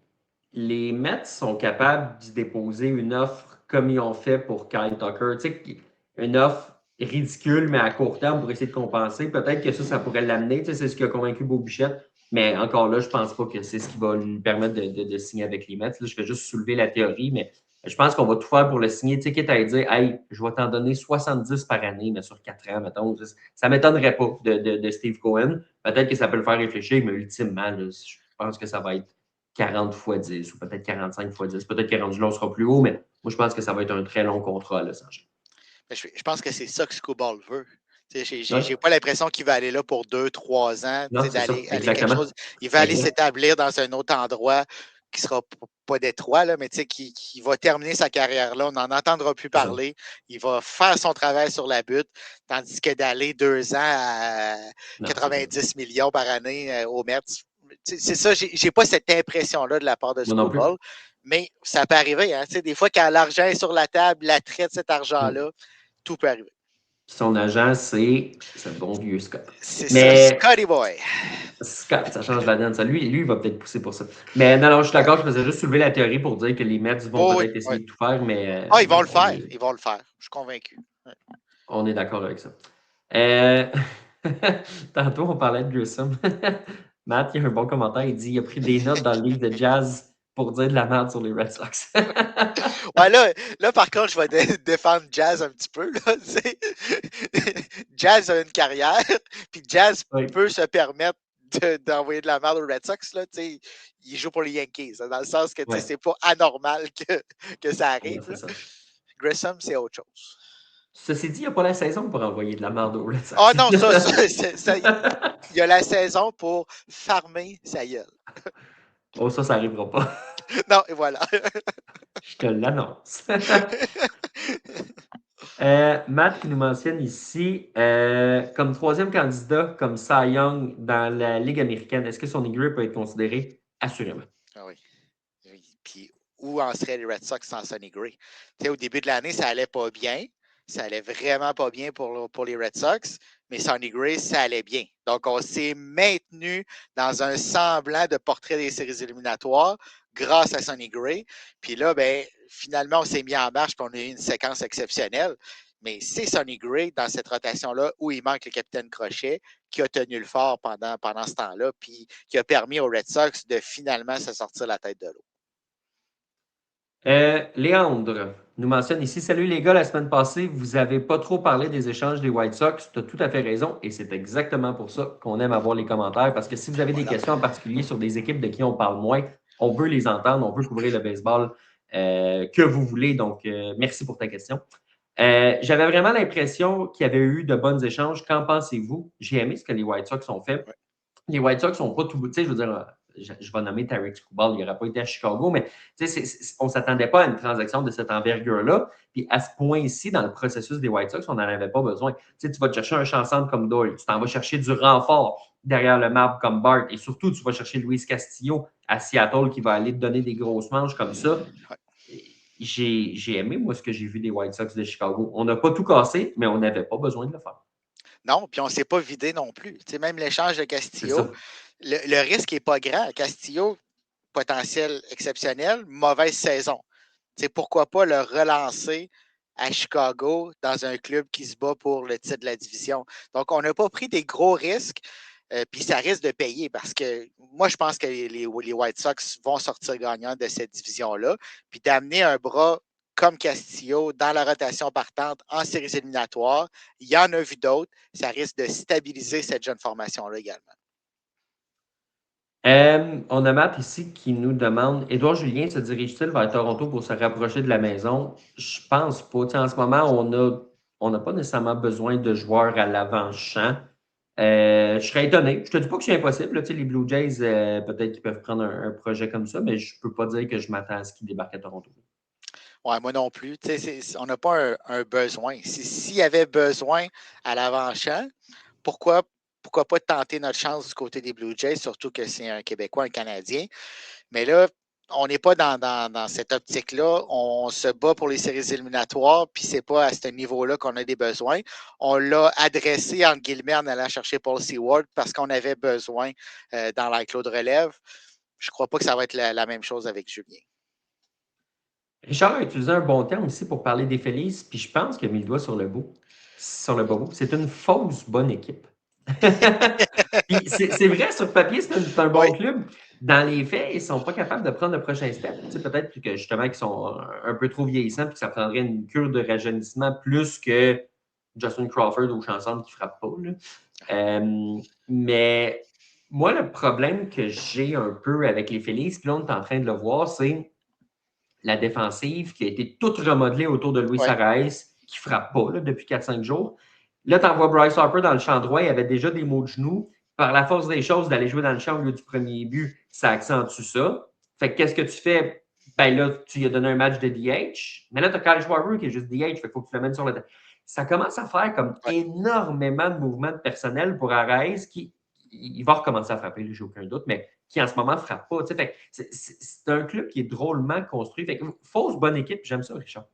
les Mets sont capables d'y déposer une offre comme ils ont fait pour Kyle Tucker. Tu sais, une offre ridicule, mais à court terme pour essayer de compenser. Peut-être que ça pourrait l'amener. Tu sais, c'est ce qui a convaincu Bo Bichette. Mais encore là, je ne pense pas que c'est ce qui va lui permettre de signer avec les Mets. Là, je vais juste soulever la théorie, mais je pense qu'on va tout faire pour le signer. Tu sais, quitte à dire, hey, je vais t'en donner 70 par année, mais sur 4 ans, mettons. Ça ne m'étonnerait pas de Steve Cohen. Peut-être que ça peut le faire réfléchir, mais ultimement, là, je pense que ça va être 40 fois 10 ou peut-être 45 fois 10. Peut-être que rendu là, on sera plus haut, mais moi, je pense que ça va être un très long contrat à Los Angeles. Je pense que c'est ça que Skubal veut. J'ai Ouais. pas l'impression qu'il va aller là pour 2-3 ans, Non, c'est ça, d'aller quelque exactement. chose. Il va aller Exact. s'établir dans un autre endroit qui sera pas Détroit, là, mais qui va terminer sa carrière là. On n'en entendra plus parler. Il va faire son travail sur la butte, tandis que d'aller 2 ans à Non, 90 millions par année aux Mets. C'est ça, j'ai pas cette impression-là de la part de moi non plus. Skubal, mais ça peut arriver. Hein, des fois, quand l'argent est sur la table, l'attrait de cet argent-là, tout peut arriver. Son agent, c'est ce bon vieux Scott. C'est Mais ça, Scotty Boy. Scott, ça change la donne. Ça. Lui, il va peut-être pousser pour ça. Mais non, je suis d'accord, je faisais juste soulever la théorie pour dire que les Mets vont Oh, oui, peut-être essayer oui. de tout faire, mais Ah, ils vont le faire. Ils vont le faire. Je suis convaincu. Ouais. on est d'accord avec ça. Tantôt, on parlait de Grissom. Matt, il y a un bon commentaire. Il dit il a pris des notes dans le livre de jazz pour dire de la merde sur les Red Sox. Ouais, là, par contre, je vais défendre Jazz un petit peu. Là, Jazz a une carrière, puis Jazz Oui, peut se permettre d'envoyer de la merde aux Red Sox. Là, il joue pour les Yankees, dans le sens que ouais, c'est pas anormal que ça non, arrive. c'est Là. ça. Grissom, c'est autre chose. Ceci dit, il n'y a pas la saison pour envoyer de la merde aux Red Ah Sox. non, il y a la saison pour farmer sa gueule. Oh, ça n'arrivera pas. Non, et voilà. Je te l'annonce. Matt qui nous mentionne ici, comme troisième candidat, comme Cy Young dans la Ligue américaine, est-ce que Sonny Gray peut être considéré? Assurément. Ah oui. Oui. Puis où en seraient les Red Sox sans Sonny Gray? Au début de l'année, ça allait pas bien. Ça allait vraiment pas bien pour les Red Sox, mais Sonny Gray, ça allait bien. Donc, on s'est maintenu dans un semblant de portrait des séries éliminatoires grâce à Sonny Gray. Puis là, ben, finalement, on s'est mis en marche et on a eu une séquence exceptionnelle. Mais c'est Sonny Gray, dans cette rotation-là, où il manque le capitaine Crochet, qui a tenu le fort pendant ce temps-là, puis qui a permis aux Red Sox de finalement se sortir la tête de l'eau. Léandre nous mentionne ici, salut les gars, la semaine passée, vous n'avez pas trop parlé des échanges des White Sox. Tu as tout à fait raison et c'est exactement pour ça qu'on aime avoir les commentaires parce que si vous avez des questions en particulier sur des équipes de qui on parle moins, on veut les entendre, on veut couvrir le baseball que vous voulez. Donc, merci pour ta question. J'avais vraiment l'impression qu'il y avait eu de bons échanges. Qu'en pensez-vous? J'ai aimé ce que les White Sox ont fait. Ouais. Les White Sox sont pas tout. Tu sais, je veux dire, je vais nommer Tarek Skubal, il n'aurait pas été à Chicago, mais on ne s'attendait pas à une transaction de cette envergure-là. Puis à ce point-ci, dans le processus des White Sox, on n'en avait pas besoin. Tu vas te chercher un chanson comme Doyle, tu t'en vas chercher du renfort derrière le marbre comme Bart, et surtout, tu vas chercher Luis Castillo à Seattle qui va aller te donner des grosses manches comme ça. J'ai aimé, moi, ce que j'ai vu des White Sox de Chicago. On n'a pas tout cassé, mais on n'avait pas besoin de le faire. Non, puis on ne s'est pas vidé non plus. Même l'échange de Castillo, le risque n'est pas grand. Castillo, potentiel exceptionnel, mauvaise saison. Pourquoi pas le relancer à Chicago dans un club qui se bat pour le titre de la division. Donc, on n'a pas pris des gros risques, puis ça risque de payer parce que moi, je pense que les White Sox vont sortir gagnants de cette division-là, puis d'amener un bras comme Castillo dans la rotation partante en séries éliminatoires. Il y en a vu d'autres. Ça risque de stabiliser cette jeune formation-là également. On a Matt ici qui nous demande Édouard Julien se dirige-t-il vers Toronto pour se rapprocher de la maison? Je pense pas. En ce moment, on n'a pas nécessairement besoin de joueurs à l'avant-champ. Je serais étonné. Je te dis pas que c'est impossible. Là, les Blue Jays, peut-être qu'ils peuvent prendre un projet comme ça, mais je peux pas dire que je m'attends à ce qu'ils débarquent à Toronto. Ouais, moi non plus. On n'a pas un besoin. S'il y avait besoin à l'avant-champ, pourquoi pas tenter notre chance du côté des Blue Jays, surtout que c'est un Québécois, un Canadien. Mais là, on n'est pas dans cette optique-là. On se bat pour les séries éliminatoires, puis c'est pas à ce niveau-là qu'on a des besoins. On l'a adressé, entre guillemets, en allant chercher Paul Seward parce qu'on avait besoin dans l'enclos de relève. Je ne crois pas que ça va être la même chose avec Julien. Richard a utilisé un bon terme ici pour parler des Phillies, puis je pense qu'il a mis le doigt sur le bout. Sur le bout. C'est une fausse bonne équipe. Puis c'est vrai, sur papier, c'est un bon club. Dans les faits, ils ne sont pas capables de prendre le prochain step. Peut-être que justement qu'ils sont un peu trop vieillissants et que ça prendrait une cure de rajeunissement plus que Justin Crawford ou Chanson qui ne frappe pas. Mais moi, le problème que j'ai un peu avec les Phillies, puis là, on est en train de le voir, c'est la défensive qui a été toute remodelée autour de Luis Arraez, qui ne frappe pas là, depuis 4-5 jours. Là, tu envoies Bryce Harper dans le champ droit, il avait déjà des maux de genoux. Par la force des choses, d'aller jouer dans le champ au lieu du premier but, ça accentue ça. Fait que qu'est-ce que tu fais? Ben là, tu lui as donné un match de DH. Mais là, tu as Kyle Schwarber qui est juste DH. Fait qu'il faut que tu l'amènes sur le terrain. Ça commence à faire comme énormément de mouvements de personnel pour Arraez qui il va recommencer à frapper, j'ai aucun doute, mais qui en ce moment ne frappe pas. Fait c'est un club qui est drôlement construit. Fait que, fausse bonne équipe, j'aime ça, Richard.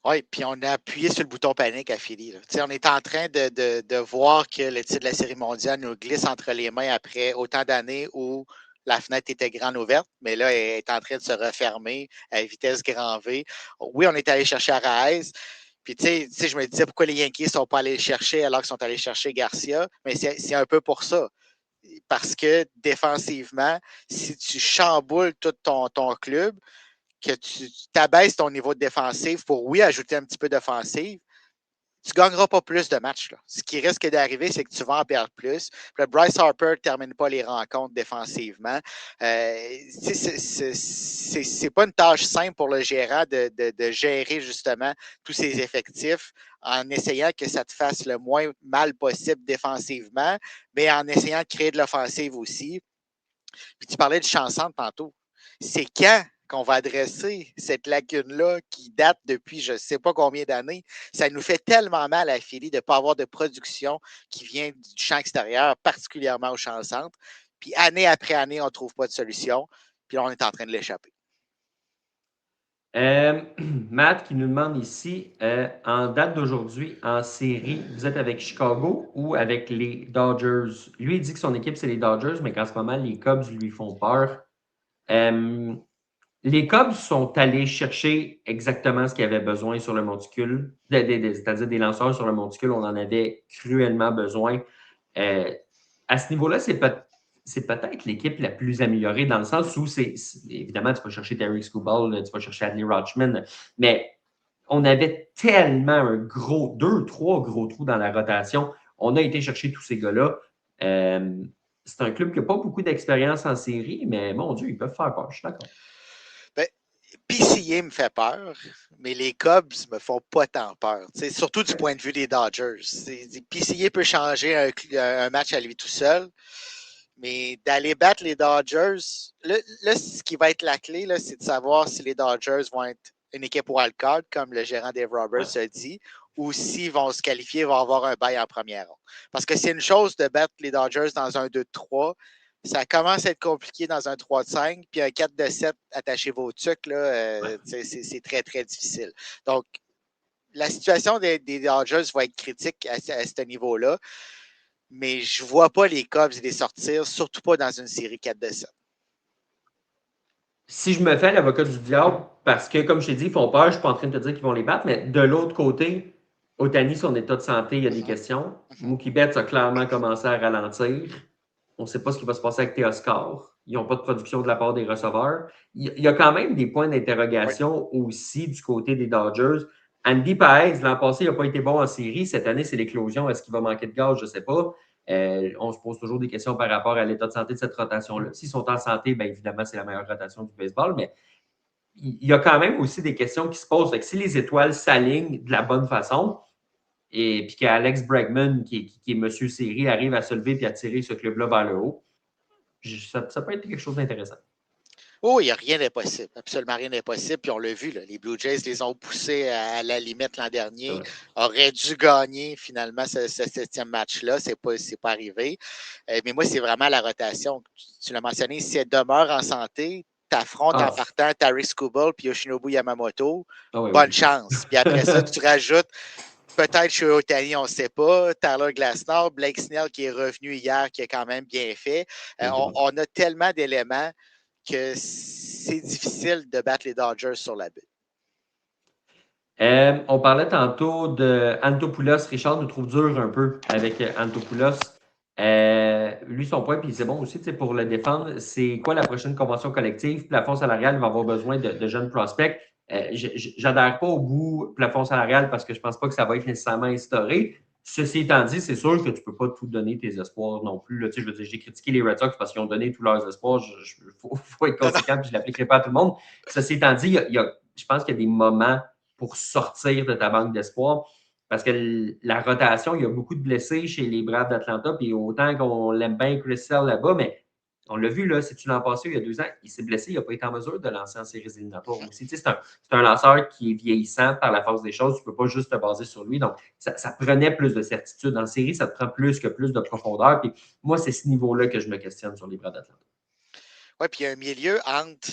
Oui, puis on a appuyé sur le bouton panique à Philly. On est en train de voir que le titre de la Série mondiale nous glisse entre les mains après autant d'années où la fenêtre était grande ouverte, mais là, elle est en train de se refermer à vitesse grand V. Oui, on est allé chercher Arraez. Puis, tu sais, je me disais pourquoi les Yankees ne sont pas allés le chercher alors qu'ils sont allés chercher Garcia, mais c'est un peu pour ça. Parce que défensivement, si tu chamboules tout ton club, que tu t'abaisses ton niveau de défensive pour, oui, ajouter un petit peu d'offensive, tu ne gagneras pas plus de matchs. Là. Ce qui risque d'arriver, c'est que tu vas en perdre plus. Puis là, Bryce Harper ne termine pas les rencontres défensivement. C'est pas une tâche simple pour le gérant de gérer justement tous ses effectifs en essayant que ça te fasse le moins mal possible défensivement, mais en essayant de créer de l'offensive aussi. Puis tu parlais de Chanson tantôt. C'est quand qu'on va adresser cette lacune-là qui date depuis je ne sais pas combien d'années. Ça nous fait tellement mal à Philly de ne pas avoir de production qui vient du champ extérieur, particulièrement au champ centre. Puis année après année, on ne trouve pas de solution. Puis là, on est en train de l'échapper. Matt qui nous demande ici, en date d'aujourd'hui, en série, vous êtes avec Chicago ou avec les Dodgers? Lui, il dit que son équipe, c'est les Dodgers, mais qu'en ce moment, les Cubs lui font peur. Les Cubs sont allés chercher exactement ce qu'ils avaient besoin sur le monticule, c'est-à-dire des lanceurs sur le monticule. On en avait cruellement besoin. À ce niveau-là, c'est peut-être l'équipe la plus améliorée dans le sens où évidemment, tu vas chercher Terry Skubal, tu vas chercher Adley Rutschman, mais on avait tellement trois gros trous dans la rotation. On a été chercher tous ces gars-là. C'est un club qui n'a pas beaucoup d'expérience en série, mais mon Dieu, ils peuvent faire peur, je suis d'accord. PCA me fait peur, mais les Cubs me font pas tant peur. Surtout du point de vue des Dodgers. PCA peut changer un match à lui tout seul, mais d'aller battre les Dodgers, là ce qui va être la clé, là, c'est de savoir si les Dodgers vont être une équipe wildcard, comme le gérant Dave Roberts a dit, ou s'ils vont se qualifier, vont avoir un bail en première ronde. Parce que c'est une chose de battre les Dodgers dans un 2-3. Ça commence à être compliqué dans un 3-5, puis un 4-7, attachez vos tucs, là, c'est très, très difficile. Donc, la situation des Dodgers va être critique à ce niveau-là, mais je ne vois pas les Cubs les sortir, surtout pas dans une série 4-7. Si je me fais l'avocat du diable, parce que, comme je t'ai dit, ils font peur, je ne suis pas en train de te dire qu'ils vont les battre, mais de l'autre côté, Ohtani, son état de santé, il y a des questions. Mookie Betts a clairement commencé à ralentir. On ne sait pas ce qui va se passer avec Teoscar. Ils n'ont pas de production de la part des receveurs. Il y a quand même des points d'interrogation aussi du côté des Dodgers. Andy Paez, l'an passé, il n'a pas été bon en série. Cette année, c'est l'éclosion. Est-ce qu'il va manquer de gaz? Je ne sais pas. On se pose toujours des questions par rapport à l'état de santé de cette rotation-là. S'ils sont en santé, bien évidemment, c'est la meilleure rotation du baseball, mais il y a quand même aussi des questions qui se posent. Fait que si les étoiles s'alignent de la bonne façon, et puis qu'Alex Bregman, qui est Monsieur Série, arrive à se lever et à tirer ce club-là vers le haut, ça peut être quelque chose d'intéressant. Oh, il n'y a rien d'impossible. Absolument rien d'impossible. Puis on l'a vu, là, les Blue Jays les ont poussés à la limite l'an dernier. Auraient dû gagner finalement ce 7e match-là. C'est pas arrivé. Mais moi, c'est vraiment la rotation. Tu l'as mentionné, si elle demeure en santé, tu affrontes en partant Terry Skubal puis Yoshinobu Yamamoto. Bonne chance. Puis après ça, tu rajoutes peut-être chez Ohtani, on ne sait pas. Tyler Glasnow, Blake Snell qui est revenu hier, qui a quand même bien fait. On a tellement d'éléments que c'est difficile de battre les Dodgers sur la butte. On parlait tantôt de Antopoulos. Richard nous trouve dur un peu avec Antopoulos. Lui, son point, puis c'est bon aussi pour le défendre, c'est quoi la prochaine convention collective? Plafond salarial, il va avoir besoin de jeunes prospects. J'adhère pas au bout plafond salarial parce que je pense pas que ça va être nécessairement instauré. Ceci étant dit, c'est sûr que tu peux pas tout donner tes espoirs non plus. Là, je veux dire, j'ai critiqué les Red Sox parce qu'ils ont donné tous leurs espoirs. Il faut être conséquent, puis je ne l'appliquerai pas à tout le monde. Ceci étant dit, je pense qu'il y a des moments pour sortir de ta banque d'espoir. Parce que la rotation, il y a beaucoup de blessés chez les Braves d'Atlanta, puis autant qu'on l'aime bien Chris Sale là-bas, mais on l'a vu, là, si tu l'as passé il y a 2 ans, il s'est blessé, il n'a pas été en mesure de lancer en séries éliminatoires aussi. C'est un lanceur qui est vieillissant par la force des choses. Tu ne peux pas juste te baser sur lui. Donc, ça prenait plus de certitude. En série, ça te prend plus de profondeur. Puis moi, c'est ce niveau-là que je me questionne sur les Braves d'Atlanta. Oui, puis il y a un milieu entre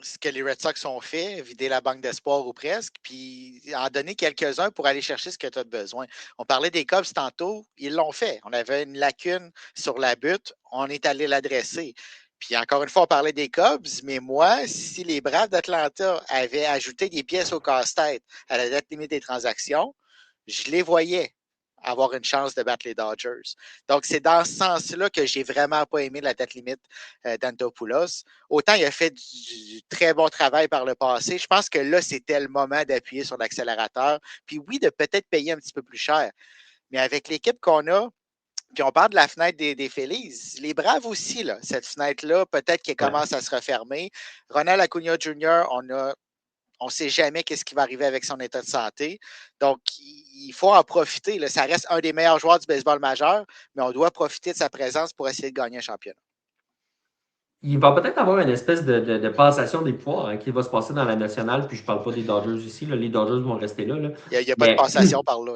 ce que les Red Sox ont fait, vider la banque d'espoir ou presque, puis en donner quelques-uns pour aller chercher ce que tu as besoin. On parlait des Cubs tantôt, ils l'ont fait. On avait une lacune sur la butte, on est allé l'adresser. Puis encore une fois, on parlait des Cubs, mais moi, si les Braves d'Atlanta avaient ajouté des pièces au casse-tête à la date limite des transactions, je les voyais avoir une chance de battre les Dodgers. Donc, c'est dans ce sens-là que j'ai vraiment pas aimé la date limite d'Antopoulos. Autant il a fait du très bon travail par le passé. Je pense que là, c'était le moment d'appuyer sur l'accélérateur. Puis oui, de peut-être payer un petit peu plus cher. Mais avec l'équipe qu'on a, puis on parle de la fenêtre des Phillies. Les Braves aussi, là, cette fenêtre-là, peut-être qu'elle Ouais. commence à se refermer. Ronald Acuna Jr., on ne sait jamais qu'est-ce qui va arriver avec son état de santé. Donc, il faut en profiter. Là. Ça reste un des meilleurs joueurs du baseball majeur, mais on doit profiter de sa présence pour essayer de gagner un championnat. Il va peut-être avoir une espèce de passation des pouvoirs hein, qui va se passer dans la nationale, puis je parle pas des Dodgers ici, là, les Dodgers vont rester là. Il n'y a pas de Mais passation par là.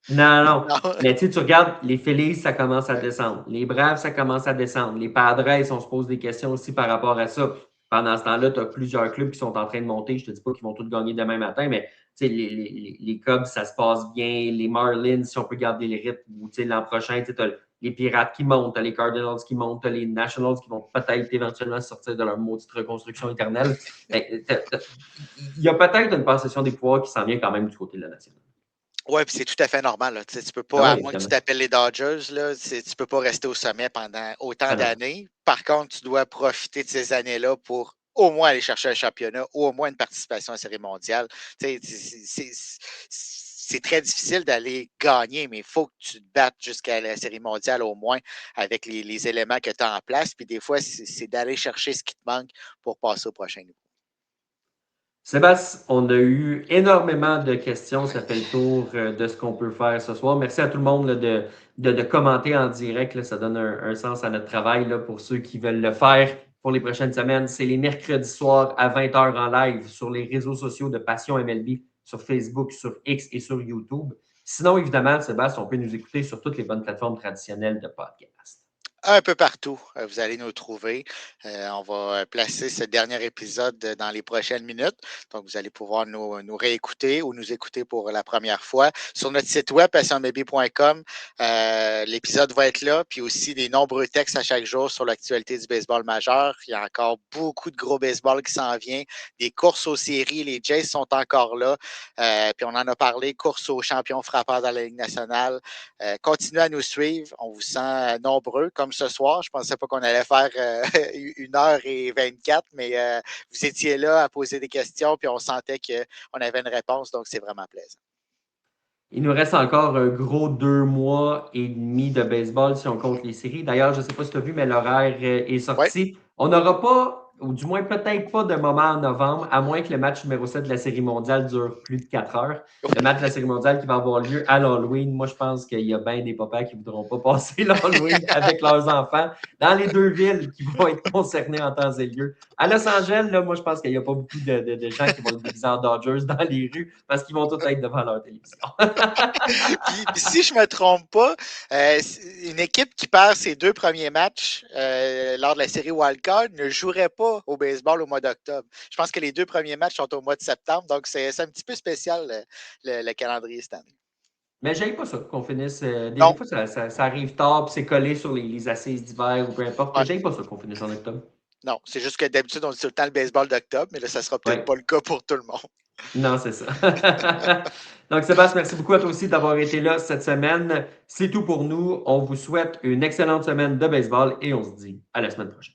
non, non. Non. Mais tu regardes, les Phillies, ça commence à descendre. Les Braves, ça commence à descendre. Les Padres, on se pose des questions aussi par rapport à ça. Pendant ce temps-là, tu as plusieurs clubs qui sont en train de monter. Je ne te dis pas qu'ils vont tous gagner demain matin, mais les Cubs, ça se passe bien. Les Marlins, si on peut garder les rythmes, ou l'an prochain, tu as les Pirates qui montent, tu as les Cardinals qui montent, tu as les Nationals qui vont peut-être éventuellement sortir de leur maudite reconstruction éternelle. Il y a peut-être une passation des pouvoirs qui s'en vient quand même du côté de la nation. Oui, puis c'est tout à fait normal. Là. Tu peux pas, Ah à oui, moins que tu évidemment. t'appelles les Dodgers, là, tu peux pas rester au sommet pendant autant Ah non. d'années. Par contre, tu dois profiter de ces années-là pour au moins aller chercher un championnat ou au moins une participation à la série mondiale. Tu sais, c'est très difficile d'aller gagner, mais il faut que tu te battes jusqu'à la série mondiale au moins avec les éléments que tu as en place. Puis des fois, c'est d'aller chercher ce qui te manque pour passer au prochain niveau. Sébastien, on a eu énormément de questions. Ça fait le tour de ce qu'on peut faire ce soir. Merci à tout le monde là, de commenter en direct. Là. Ça donne un sens à notre travail là, pour ceux qui veulent le faire pour les prochaines semaines. C'est les mercredis soirs à 20h en live sur les réseaux sociaux de Passion MLB, sur Facebook, sur X et sur YouTube. Sinon, évidemment, Sébastien, on peut nous écouter sur toutes les bonnes plateformes traditionnelles de podcast. Un peu partout, vous allez nous trouver. On va placer ce dernier épisode dans les prochaines minutes. Donc, vous allez pouvoir nous réécouter ou nous écouter pour la première fois. Sur notre site web, passionbaby.com, l'épisode va être là. Puis aussi des nombreux textes à chaque jour sur l'actualité du baseball majeur. Il y a encore beaucoup de gros baseball qui s'en vient. Des courses aux séries. Les Jays sont encore là. Puis on en a parlé. Course aux champions frappeurs dans la Ligue nationale. Continuez à nous suivre. On vous sent nombreux. Comme ce soir, je ne pensais pas qu'on allait faire 1h24, mais vous étiez là à poser des questions, puis on sentait qu'on avait une réponse, donc c'est vraiment plaisant. Il nous reste encore un gros 2 mois et demi de baseball si on compte les séries. D'ailleurs, je ne sais pas si tu as vu, mais l'horaire est sorti. Ouais. On n'aura pas, ou du moins peut-être pas de moment en novembre, à moins que le match numéro 7 de la Série mondiale dure plus de 4 heures. Le match de la Série mondiale qui va avoir lieu à l'Halloween. Moi, je pense qu'il y a bien des papas qui ne voudront pas passer l'Halloween avec leurs enfants dans les deux villes qui vont être concernées en temps et lieu. À Los Angeles, là, moi, je pense qu'il n'y a pas beaucoup de gens qui vont être déguisés en Dodgers dans les rues parce qu'ils vont tous être devant leur télévision. Puis si je ne me trompe pas, une équipe qui perd ses 2 premiers matchs lors de la série Wildcard ne jouerait pas au baseball au mois d'octobre. Je pense que les 2 premiers matchs sont au mois de septembre, donc c'est un petit peu spécial le calendrier cette année. Mais j'aime pas ça, qu'on finisse. Des Non, fois, ça arrive tard, puis c'est collé sur les assises d'hiver ou peu importe. Mais ouais, j'aime pas ça qu'on finisse en octobre. non, c'est juste que d'habitude, on dit tout le temps le baseball d'octobre, mais là, ça ne sera peut-être Ouais. pas le cas pour tout le monde. Non, c'est ça. Donc, Sébastien, merci beaucoup à toi aussi d'avoir été là cette semaine. C'est tout pour nous. On vous souhaite une excellente semaine de baseball et on se dit à la semaine prochaine.